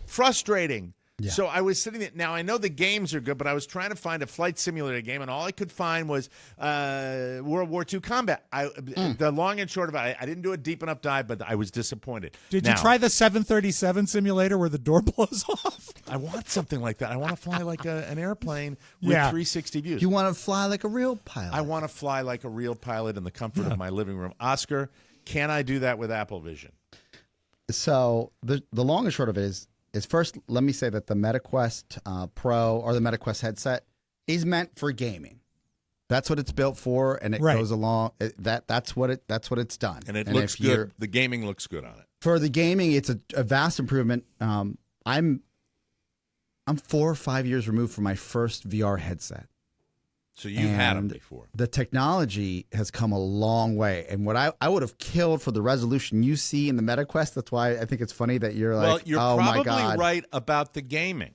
frustrating. Yeah. So I was sitting there. Now, I know the games are good, but I was trying to find a flight simulator game, and all I could find was World War II combat. The long and short of it, I didn't do a deep enough dive, but I was disappointed. Did you try the 737 simulator where the door blows off? I want something like that. I want to fly like an airplane with 360 views. You want to fly like a real pilot. I want to fly like a real pilot in the comfort of my living room. Oscar, can I do that with Applevision? So the long and short of it is first, let me say that the MetaQuest Pro or the MetaQuest headset is meant for gaming. That's what it's built for, and it goes along. That's what it's done. And it looks good. The gaming looks good on it. For the gaming, it's a vast improvement. I'm 4 or 5 years removed from my first VR headset. So you've had them before. The technology has come a long way. And what I would have killed for the resolution you see in the MetaQuest, that's why I think it's funny that you're like, well, you're oh my probably God. right about the gaming,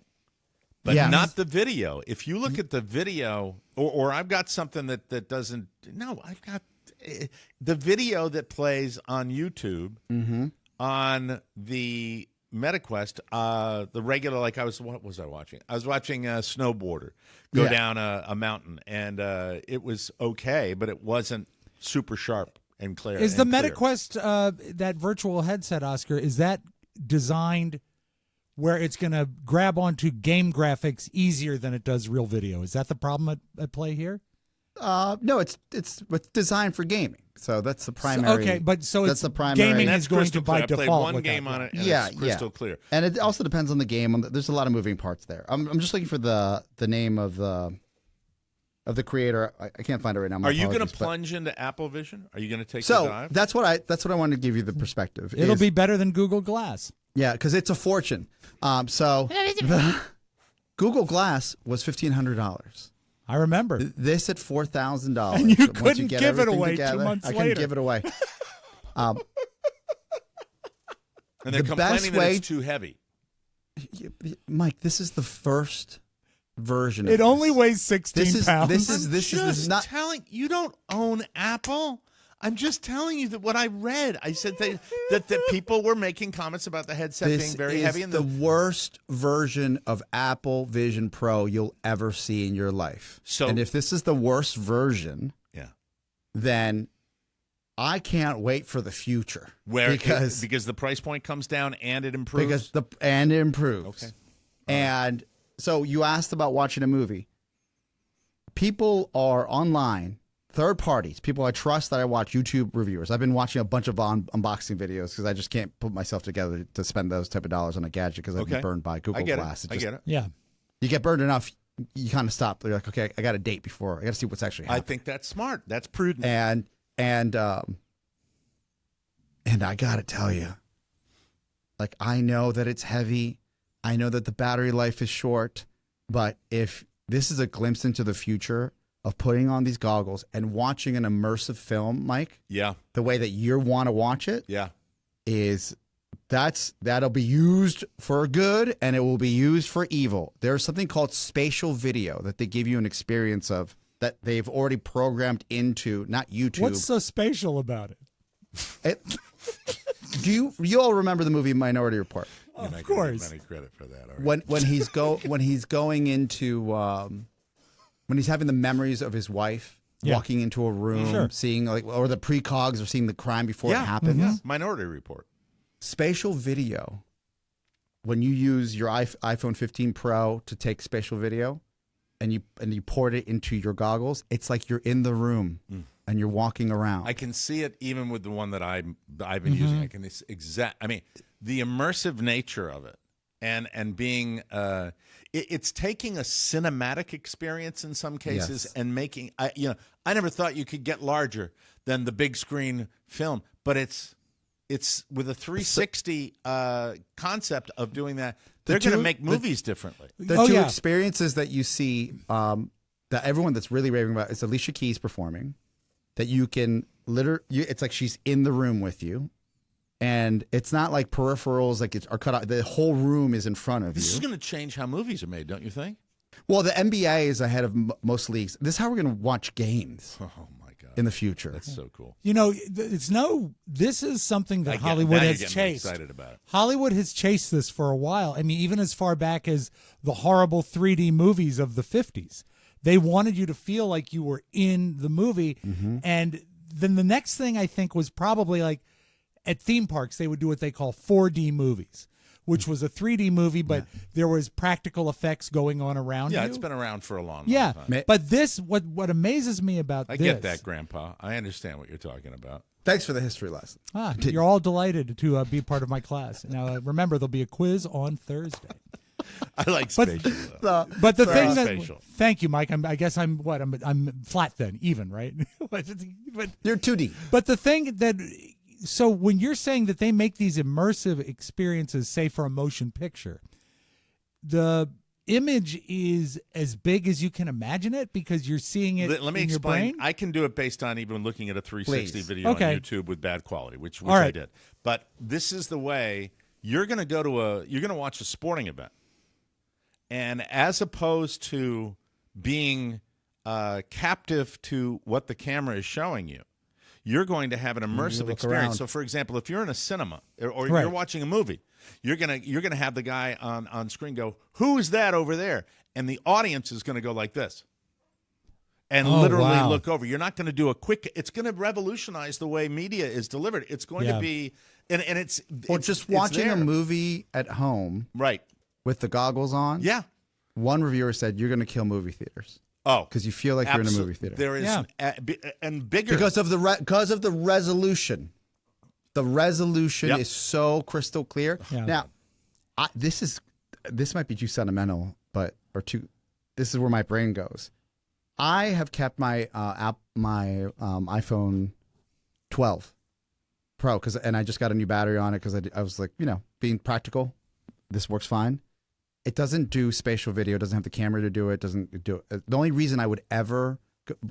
but not the video. If you look at the video, or I've got something that doesn't, no, I've got the video that plays on YouTube on the MetaQuest, the regular, like what was I watching? I was watching a snowboarder go down a mountain, and it was okay, but it wasn't super sharp and clear. Is the MetaQuest, that virtual headset, Oscar, is that designed where it's going to grab onto game graphics easier than it does real video? Is that the problem at play here? No, it's designed for gaming, so that's the primary. Okay, but so that's it's the primary. gaming That's is going crystal to by clear. default. I played one with game that. on it, and it's crystal clear. And it also depends on the game. There's a lot of moving parts there. I'm just looking for the name of the creator. I can't find it right now. Are you going to plunge into Applevision? Are you going to take the dive? that's what I wanted to give you the perspective. It'll be better than Google Glass. Yeah, because it's a fortune. Google Glass was $1,500. I remember. This at $4,000. And you couldn't give it away together, 2 months later. I couldn't give it away. And they're complaining that it's too heavy. Mike, this is the first version. It only weighs 16 pounds. This is not telling you don't own Apple. I'm just telling you that what I read. I said that people were making comments about the headset being very heavy. This is the worst version of Apple Vision Pro you'll ever see in your life. And if this is the worst version, then I can't wait for the future. Because the price point comes down and it improves. And it improves. Okay. And so you asked about watching a movie. People are online. Third parties, people I trust that I watch, YouTube reviewers. I've been watching a bunch of unboxing videos because I just can't put myself together to spend those type of dollars on a gadget because I'd be burned by Google Glass. I get it. Yeah. You get burned enough, you kind of stop. You're like, okay, I got a date before. I got to see what's actually happening. I think that's smart. That's prudent. And I got to tell you, like, I know that it's heavy. I know that the battery life is short. But if this is a glimpse into the future of putting on these goggles and watching an immersive film, Mike. Yeah. The way that you want to watch it. Yeah. That'll be used for good and it will be used for evil. There's something called spatial video that they give you an experience of that they've already programmed into, not YouTube. What's so spatial about it? Do you all remember the movie Minority Report? Of course. Any credit for that. Right. When he's going into when he's having the memories of his wife, walking into a room, seeing or the precogs or seeing the crime before it happens. Yeah. Minority Report. Spatial video. When you use your iPhone 15 Pro to take spatial video, and you port it into your goggles, it's like you're in the room and you're walking around. I can see it even with the one that I've been using. I can I mean, the immersive nature of it, and being it's taking a cinematic experience in some cases and making I never thought you could get larger than the big screen film, but it's with a 360 concept of doing that. They're going to make movies differently. The two experiences that you see that everyone that's really raving about is Alicia Keys performing. That you can it's like she's in the room with you. And it's not like peripherals are cut out. The whole room is in front of you. This is going to change how movies are made, don't you think? Well, the NBA is ahead of most leagues. This is how we're going to watch games. Oh, my God. in the future. That's so cool. This is something that Hollywood has chased. Excited about it. Hollywood has chased this for a while. I mean, even as far back as the horrible 3D movies of the 50s. They wanted you to feel like you were in the movie. Mm-hmm. And then the next thing I think was probably like at theme parks, they would do what they call 4D movies, which was a 3D movie, but there was practical effects going on around you. Yeah, it's been around for a long time. But what amazes me about I get that, Grandpa. I understand what you're talking about. Thanks for the history lesson. You're all delighted to be part of my class. Now, remember, there'll be a quiz on Thursday. I like spatial. But the thing that thank you, Mike. I guess I'm flat then, even, right? But you're 2D. But the thing that so when you're saying that they make these immersive experiences, say for a motion picture, the image is as big as you can imagine it because you're seeing it. Let me in explain. Your brain? I can do it based on even looking at a 360 video on YouTube with bad quality, which I did. But this is the way you're going to watch a sporting event. And as opposed to being captive to what the camera is showing you, you're going to have an immersive experience. Around. So, for example, if you're in a cinema or you're watching a movie, you're gonna have the guy on screen go, "Who is that over there?" And the audience is going to go like this, and literally look over. You're not going to do a quick. It's going to revolutionize the way media is delivered. It's going to be, and it's just watching a movie at home, right? With the goggles on. Yeah. One reviewer said you're going to kill movie theaters. Oh, because you feel like you're in a movie theater. There is and bigger because of the resolution. The resolution is so crystal clear. Yeah. Now, this might be too sentimental, this is where my brain goes. I have kept my iPhone 12 Pro and I just got a new battery on it because I was like, being practical. This works fine. It doesn't do spatial video. It doesn't have the camera to do it. Doesn't do it. The only reason I would ever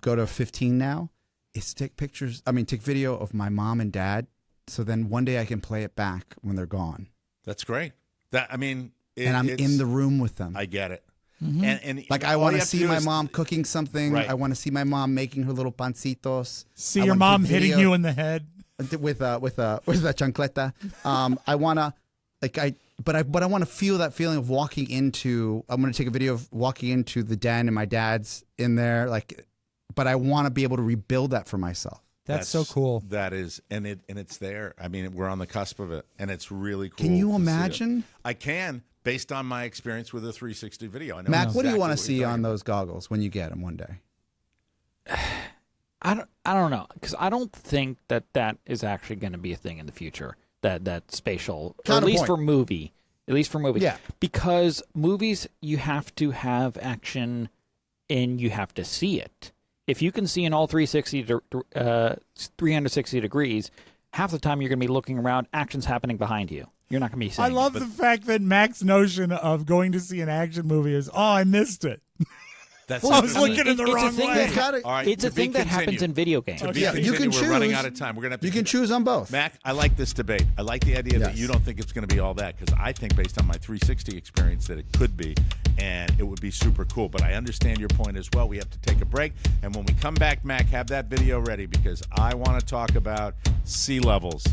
go to 15 now is take video of my mom and dad. So then one day I can play it back when they're gone. That's great. And I'm in the room with them. I get it. Mm-hmm. And like I want to see my mom cooking something. Right. I want to see my mom making her little pancitos. See your mom hitting you in the head with a chancleta. I want to But I want to feel that feeling of walking into. I'm going to take a video of walking into the den and my dad's in there. But I want to be able to rebuild that for myself. That's so cool. That is, and it's there. I mean, we're on the cusp of it, and it's really cool. Can you imagine? I can, based on my experience with a 360 video. I know Mac, what do you want to see on those goggles when you get them one day? I don't know, because I don't think that is actually going to be a thing in the future. That spatial, or at least for movie. Yeah. Because movies, you have to have action and you have to see it. If you can see in all 360 degrees, half the time you're going to be looking around, action's happening behind you. You're not going to be seeing I love the fact that Mac's notion of going to see an action movie is, I missed it. I was looking in the wrong way. It's a thing that happens in video games. You can choose. We're running out of time. We're gonna have to choose on both. Mac, I like this debate. I like the idea that you don't think it's going to be all that, because I think, based on my 360 experience, that it could be, and it would be super cool. But I understand your point as well. We have to take a break, and when we come back, Mac, have that video ready, because I want to talk about sea levels.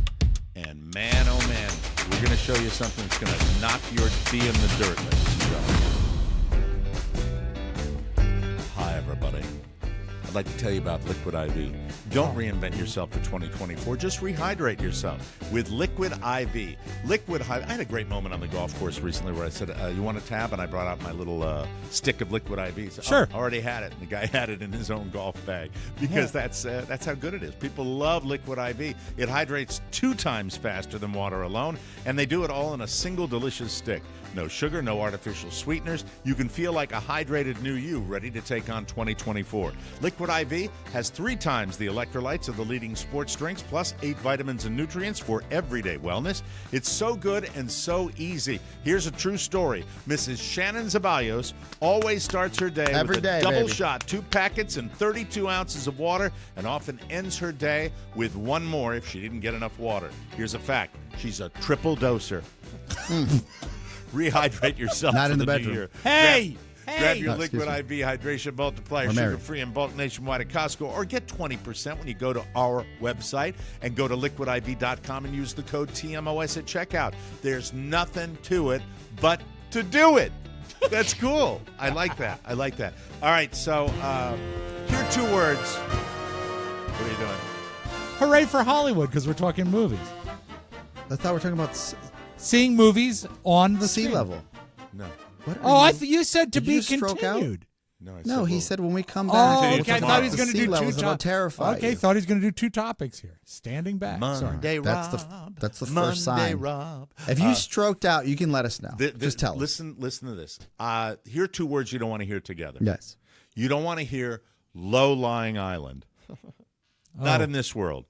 And man, oh man, we're going to show you something that's going to knock your D in the dirt, ladies and gentlemen. Hi, everybody. I'd like to tell you about Liquid IV. Don't reinvent yourself for 2024. Just rehydrate yourself with Liquid IV. Liquid IV. I had a great moment on the golf course recently where I said, you want a tab? And I brought out my little stick of Liquid IV. So, sure. I already had it. And the guy had it in his own golf bag, because that's how good it is. People love Liquid IV. It hydrates 2 times faster than water alone, and they do it all in a single delicious stick. No sugar, no artificial sweeteners. You can feel like a hydrated new you, ready to take on 2024. Liquid IV has 3 times the electrolytes of the leading sports drinks, plus 8 vitamins and nutrients for everyday wellness. It's so good and so easy. Here's a true story. Mrs. Shannon Zaballos always starts her day with a double shot, 2 packets and 32 ounces of water, and often ends her day with 1 more if she didn't get enough water. Here's a fact. She's a triple doser. Rehydrate yourself. Not in the new bedroom. year. Hey! Grab your No, Liquid excuse IV Hydration Multiplier, We're married. sugar-free and bulk nationwide at Costco, or get 20% when you go to our website and go to liquidiv.com and use the code TMOS at checkout. There's nothing to it but to do it. That's cool. I like that. I like that. All right, so here are 2 words. What are you doing? Hooray for Hollywood, because we're talking movies. I thought we were talking about Seeing movies on the sea screen. level. No. What are Oh, I you- thought you said to Did be you stroke out? continued. No, I No, he we'll- said when we come Oh, back. okay. I thought he was going to do 2 levels about topics. terrify Okay, you. thought he was going to do 2 topics here. Standing back. Sorry. Monday, That's Rob. that's the Monday, first sign. Rob. If you stroked out, you can let us know. Just tell us. Listen to this. Here are 2 words you don't want to hear together. Yes. You don't want to hear low-lying island. Not in this world.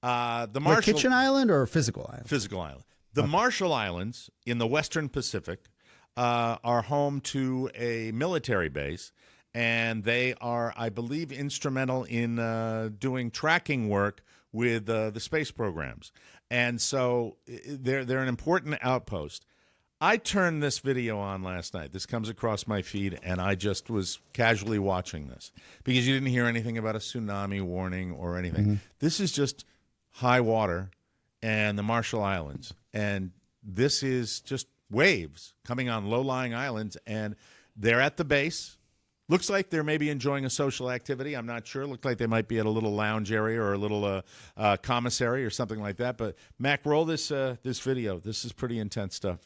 The What, Marshall kitchen island or physical island? Physical island. The Marshall Islands in the Western Pacific are home to a military base, and they are, I believe, instrumental in doing tracking work with the space programs. And so they're an important outpost. I turned this video on last night. This comes across my feed, and I just was casually watching this because you didn't hear anything about a tsunami warning or anything. Mm-hmm. This is just high water and the Marshall Islands. And this is just waves coming on low-lying islands, and they're at the base. Looks like they're maybe enjoying a social activity. I'm not sure. Looks like they might be at a little lounge area or a little commissary or something like that. But, Mac, roll this video. This is pretty intense stuff.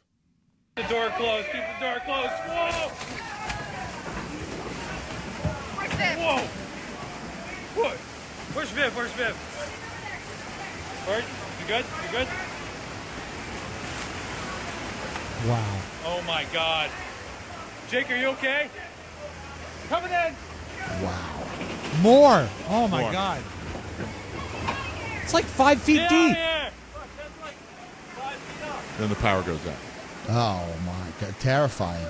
Keep the door closed. Keep the door closed. Whoa! Whoa! What? Where's Viv? Where's Viv? Bert, you good? You good? Wow. Oh my God. Jake, are you okay? Coming in. More. Oh, my More. God. It's like 5 feet Get out of deep. here! Look, that's like 5 feet up. Then the power goes out. Oh my God, terrifying.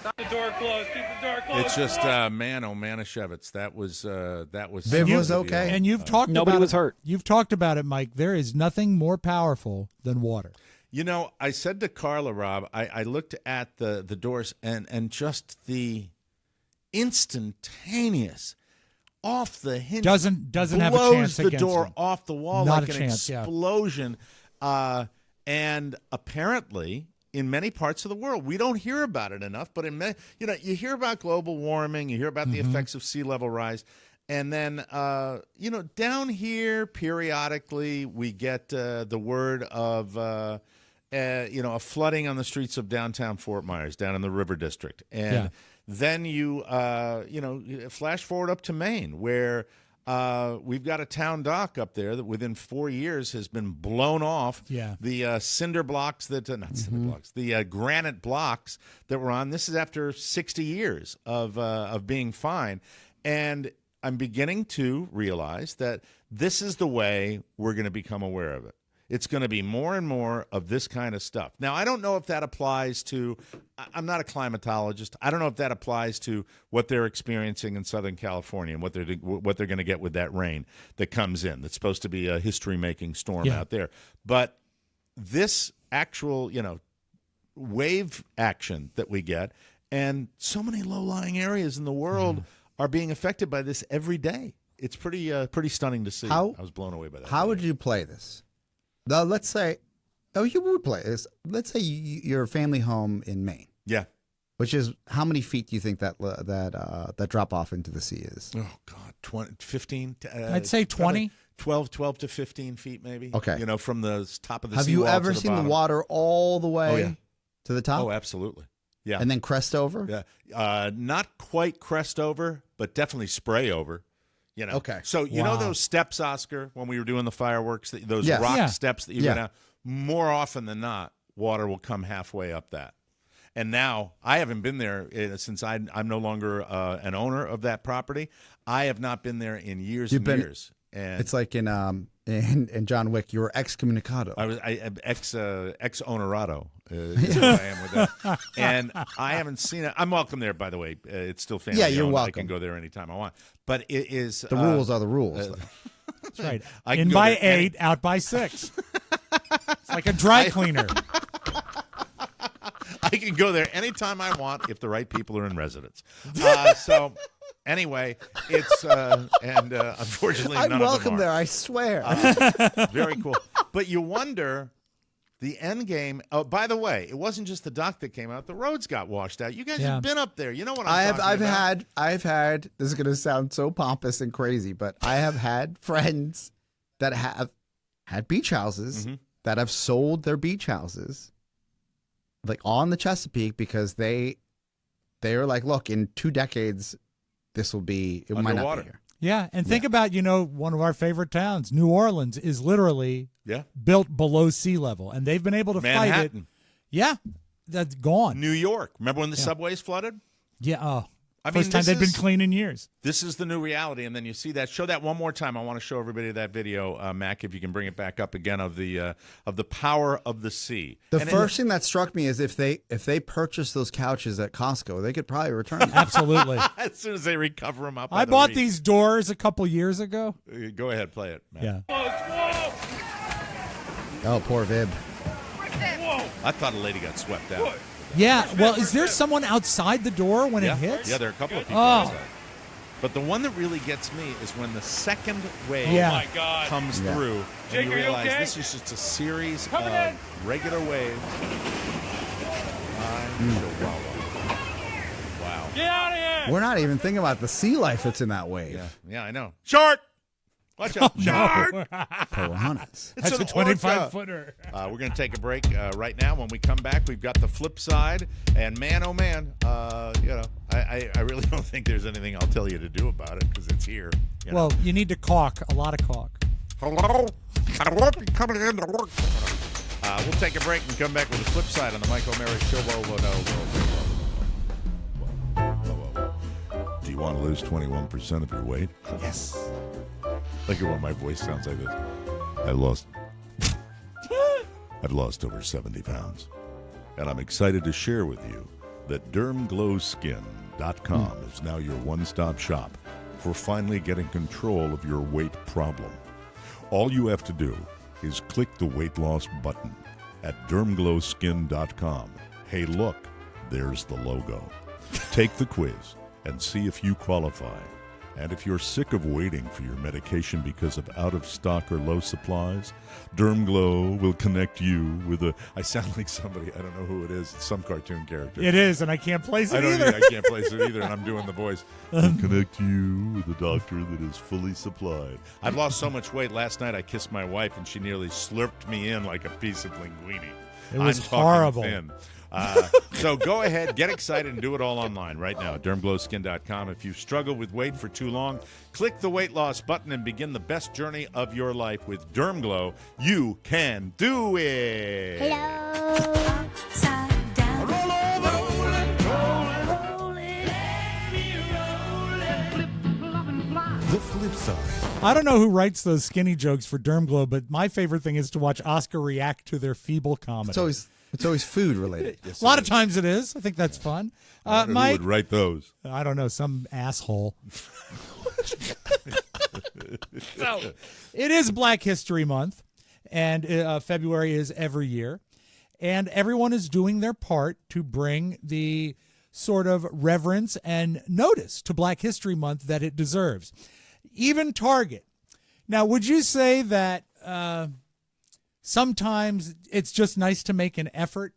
Keep the door closed. Keep the door closed. It's just Manischewitz. That was Viv was okay. And you've talked Nobody about was it. hurt. You've talked about it, Mike. There is nothing more powerful than water. You know, I said to Carla, Rob, I looked at the doors and just the instantaneous off the hinge Doesn't have a blows chance the against door them. off the wall Not like a an chance, yeah. explosion. And apparently, in many parts of the world, we don't hear about it enough. But you hear about global warming, you hear about the effects of sea level rise, and then down here periodically we get the word of a flooding on the streets of downtown Fort Myers, down in the River District, and Yeah. then you flash forward up to Maine, where we've got a town dock up there that within 4 years has been blown off. Yeah. The cinder blocks that not cinder blocks, the granite blocks that were on. This is after 60 years of being fine, and I'm beginning to realize that this is the way we're going to become aware of it. It's going to be more and more of this kind of stuff. Now, I don't know if that applies to – I'm not a climatologist. I don't know if that applies to what they're experiencing in Southern California and what they're going to get with that rain that comes in. That's supposed to be a history-making storm out there. But this actual, wave action that we get, and so many low-lying areas in the world are being affected by this every day. It's pretty stunning to see. I was blown away by that. How would you play this? Now, let's say, you would play this. Let's say your family home in Maine. Yeah. Which is, how many feet do you think that drop off into the sea is? Oh, God, 20, 15? I'd say 20. 12 to 15 feet maybe. Okay. From the top of the Have you ever seen the water all the way to the top? Oh, absolutely. Yeah. And then crest over? Yeah. Not quite crest over, but definitely spray over. Okay. So you know those steps, Oscar, when we were doing the fireworks, those Yes. rock Yeah. steps that you go down, more often than not, water will come halfway up that. And now I haven't been there since I'm no longer an owner of that property. I have not been there in years and years. And it's like in John Wick, you were excommunicado. I was ex honorado. Is what I am with that. And I haven't seen it. I'm welcome there, by the way. It's still family. Yeah, you're owned. welcome. I can go there anytime I want. But it is The rules are the rules. That's right. I can In go by there any- 8, out by 6. It's like a dry cleaner. I I can go there anytime I want if the right people are in residence. So anyway, it's unfortunately I'm none welcome of them there. are. I swear. Very cool. But you wonder. The end game. Oh, by the way, it wasn't just the dock that came out. The roads got washed out. You guys have been up there. You know what I'm talking about. I've had. This is going to sound so pompous and crazy, but I have had friends that have had beach houses that have sold their beach houses, like on the Chesapeake, because they are like, look, in 2 decades, it might not be here. Yeah, and think about, one of our favorite towns, New Orleans, is literally built below sea level, and they've been able to fight it. Yeah, that's gone. New York. Remember when the subways flooded? Yeah. First time they've been clean in years. This is the new reality, and then you see that. Show that one more time. I want to show everybody that video, Mac, if you can bring it back up again, of the power of the sea. The first thing that struck me is if they purchase those couches at Costco, they could probably return them. Absolutely. As soon as they recover them up. I bought these doors a couple years ago. Go ahead, play it, Mac. Yeah. Oh, poor Vib. I thought a lady got swept out. Yeah, well, is there someone outside the door when it hits? Yeah, there are a couple of people outside. But the one that really gets me is when the second wave comes through, and you realize this is just a series of regular waves. Wow. Get out of here! We're not even thinking about the sea life that's in that wave. Yeah, I know. Shark! Watch out. Shark! Piranhas. That's a 25-footer. We're going to take a break right now. When we come back, we've got the flip side. And man, oh man, I really don't think there's anything I'll tell you to do about it because it's here. Well, you need to caulk, a lot of caulk. Hello? I won't be coming in to work. We'll take a break and come back with the flip side on the Mike O'Mara Show. Whoa. Do you want to lose 21% of your weight? Yes. Look at what my voice sounds like this. I've lost over 70 pounds. And I'm excited to share with you that DermGlowSkin.com is now your one-stop shop for finally getting control of your weight problem. All you have to do is click the weight loss button at DermGlowSkin.com. Hey, look, there's the logo. Take the quiz and see if you qualify. And if you're sick of waiting for your medication because of out-of-stock or low supplies, DermGlow will connect you with I sound like somebody, I don't know who it is, it's some cartoon character. It is, and I can't place it either. I can't place it either, and I'm doing the voice. Will connect you with a doctor that is fully supplied. I've lost so much weight. Last night I kissed my wife, and she nearly slurped me in like a piece of linguine. It was horrible. Thin. So go ahead, get excited, and do it all online right now at DermGlowSkin.com. If you've struggled with weight for too long, click the weight loss button and begin the best journey of your life with DermGlow. You can do it. Hello. Upside down. Roll over. The flip side. I don't know who writes those skinny jokes for DermGlow, but my favorite thing is to watch Oscar react to their feeble comedy. It's always food related. A lot of times it is. I think that's fun. Mike, who would write those? I don't know, some asshole. So, it is Black History Month, and February is every year, and everyone is doing their part to bring the sort of reverence and notice to Black History Month that it deserves. Even Target. Now, would you say that sometimes it's just nice to make an effort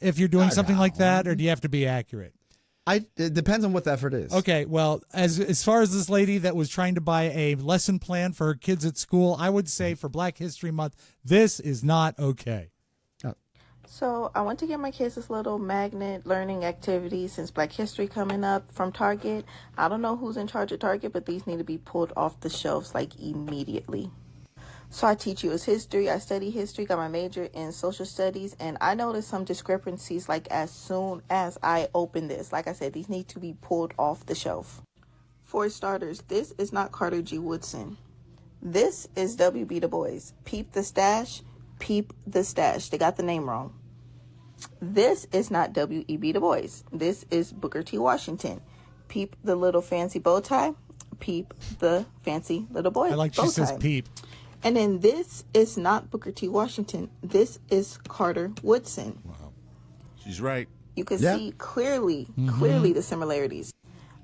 if you're doing something like that, or do you have to be accurate? It depends on what the effort is. Okay, well, as far as this lady that was trying to buy a lesson plan for her kids at school, I would say for Black History Month, this is not okay. So I went to get my kids this little magnet learning activity since Black History coming up from Target. I don't know who's in charge of Target, but these need to be pulled off the shelves like immediately. So I teach U.S. history, I study history, got my major in social studies, and I noticed some discrepancies like as soon as I open this. Like I said, these need to be pulled off the shelf. For starters, this is not Carter G. Woodson. This is W.B. Du Bois. Peep the stash, peep the stash. They got the name wrong. This is not W.E.B. Du Bois. This is Booker T. Washington. Peep the little fancy bow tie, peep the fancy little boy. I like she says peep. And then this is not Booker T. Washington. This is Carter Woodson. Wow. She's right. You can see clearly the similarities.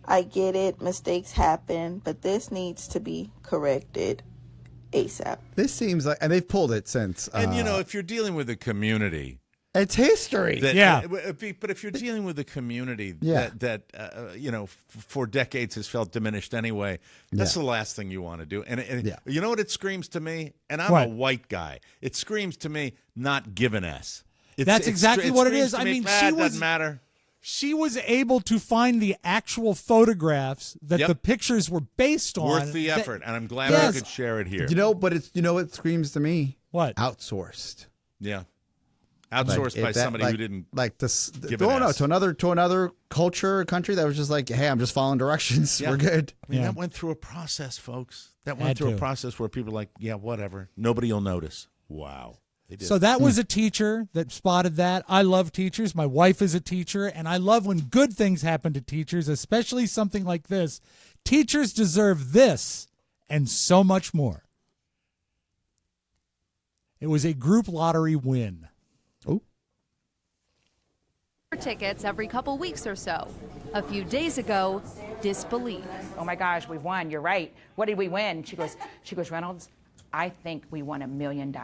I get it, mistakes happen, but this needs to be corrected ASAP. This seems like, and they've pulled it since. And, if you're dealing with a community. It's history. But if you're dealing with a community that for decades has felt diminished anyway, that's the last thing you want to do. And you know what it screams to me? And I'm a white guy. It screams to me, not give an S. That's exactly what it is. I mean, doesn't matter. She was able to find the actual photographs that the pictures were based on. Worth the effort, and I'm glad I could share it here. But it's what screams to me? What? Outsourced. Yeah. Outsourced by somebody who didn't give an S. To another culture or country that was just like, hey, I'm just following directions. We're good. I mean, that went through a process, folks. That went through a process where people are like, yeah, whatever. Nobody will notice. Wow. So that was a teacher that spotted that. I love teachers. My wife is a teacher, and I love when good things happen to teachers, especially something like this. Teachers deserve this and so much more. It was a group lottery win. Oh. Tickets every couple weeks or so. A few days ago, disbelief. Oh my gosh, we won. You're right. What did we win? She goes, Reynolds, I think we won $1 million.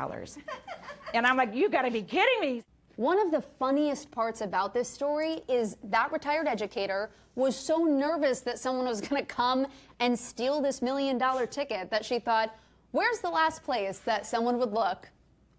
And I'm like, you got to be kidding me. One of the funniest parts about this story is that retired educator was so nervous that someone was going to come and steal this $1 million ticket that she thought, where's the last place that someone would look?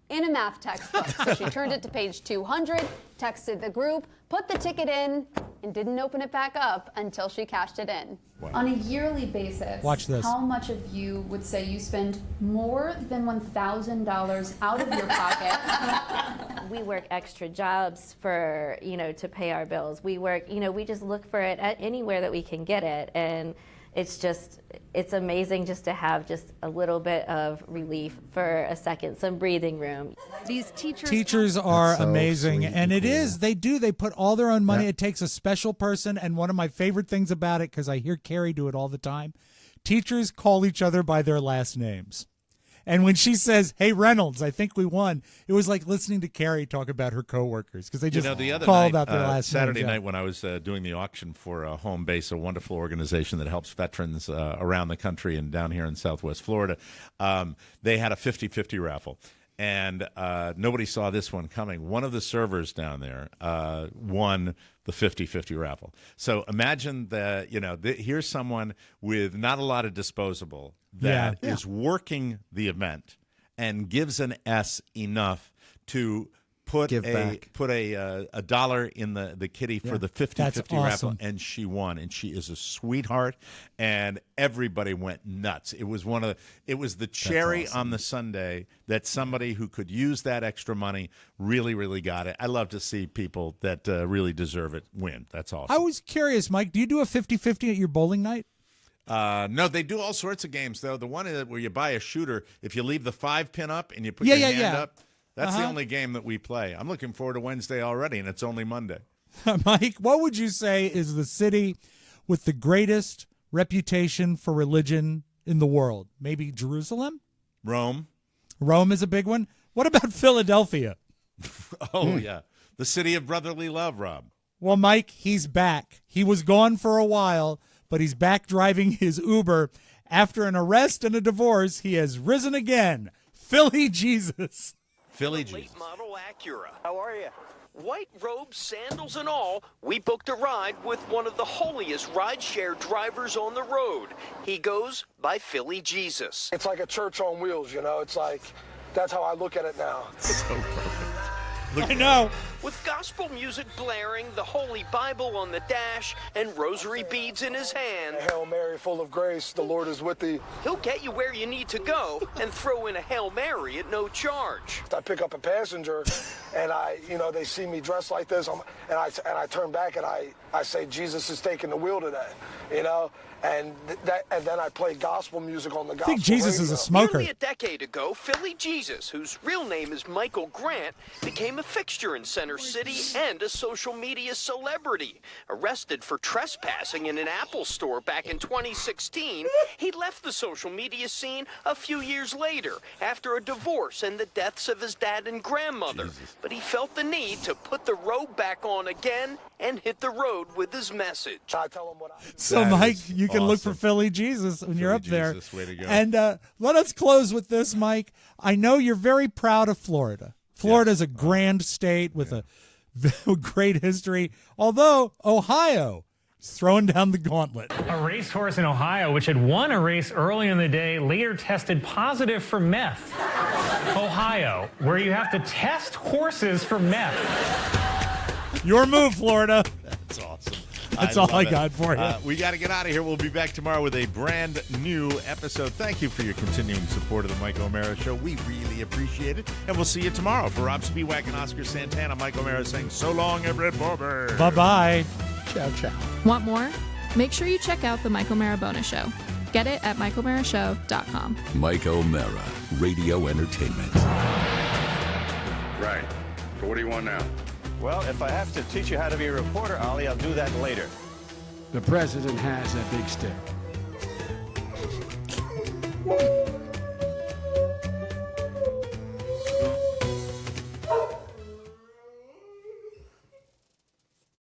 In a math textbook. So she turned it to page 200, texted the group, put the ticket in, and didn't open it back up until she cashed it in. Wow. On a yearly basis, watch this. How much of you would say you spend more than $1,000 out of your pocket? We work extra jobs for, to pay our bills. We work, we just look for it at anywhere that we can get it. And it's amazing just to have just a little bit of relief for a second, some breathing room. These teachers are amazing, and they put all their own money. It takes a special person, and one of my favorite things about it, because I hear Carrie do it all the time, teachers call each other by their last names. And when she says, hey, Reynolds, I think we won, it was like listening to Carrie talk about her coworkers because they just call about their last Saturday names. night when I was doing the auction for Home Base, a wonderful organization that helps veterans around the country and down here in Southwest Florida, they had a 50-50 raffle. And nobody saw this one coming. One of the servers down there won the 50-50 raffle. So imagine that, here's someone with not a lot of disposable that is working the event and gives an S enough to put a dollar in the kitty for the 50-50 raffle, and she won. And she is a sweetheart, and everybody went nuts. It was the cherry on the sundae that somebody who could use that extra money really, really got it. I love to see people that really deserve it win. That's awesome. I was curious, Mike, do you do a 50-50 at your bowling night? No, they do all sorts of games, though. The one where you buy a shooter, if you leave the 5-pin up and you put your hand up, that's the only game that we play. I'm looking forward to Wednesday already, and it's only Monday. Mike, what would you say is the city with the greatest reputation for religion in the world? Maybe Jerusalem? Rome. Rome is a big one. What about Philadelphia? Yeah. The city of brotherly love, Rob. Well, Mike, he's back. He was gone for a while, but he's back driving his Uber. After an arrest and a divorce, he has risen again. Philly Jesus. Philly Jesus. Late model Acura. How are you? White robes, sandals, and all, we booked a ride with one of the holiest rideshare drivers on the road. He goes by Philly Jesus. It's like a church on wheels, It's like, that's how I look at it now. So perfect. I know. With gospel music blaring, the Holy Bible on the dash, and rosary beads in his hand. Hail Mary, full of grace, the Lord is with thee. He'll get you where you need to go and throw in a Hail Mary at no charge. I pick up a passenger, and they see me dressed like this, and I turn back and I say, Jesus is taking the wheel today, And then I play gospel music on the gospel I think Jesus radio. is a smoker. Nearly a decade ago, Philly Jesus, whose real name is Michael Grant, became a fixture in center their city and a social media celebrity. Arrested for trespassing in an Apple store back in 2016, he left the social media scene a few years later after a divorce and the deaths of his dad and grandmother. But he felt the need to put the robe back on again and hit the road with his message. So, Mike, you can look for Philly Jesus when you're up there. Way to go. And let us close with this, Mike. I know you're very proud of Florida. Florida is a grand state with a great history, although Ohio is throwing down the gauntlet. A racehorse in Ohio, which had won a race early in the day, later tested positive for meth. Ohio, where you have to test horses for meth. Your move, Florida. That's awesome. That's all I got for you. We got to get out of here. We'll be back tomorrow with a brand new episode. Thank you for your continuing support of the Mike O'Mara Show. We really appreciate it. And we'll see you tomorrow. For Rob Spiewak and Oscar Santana, Mike O'Mara saying so long, everybody. Bye-bye. Ciao, ciao. Want more? Make sure you check out the Mike O'Mara Bonus Show. Get it at MikeO'MaraShow.com. Mike O'Mara, Radio Entertainment. Right. So what do you want now? Well, if I have to teach you how to be a reporter, Ollie, I'll do that later. The president has a big stick.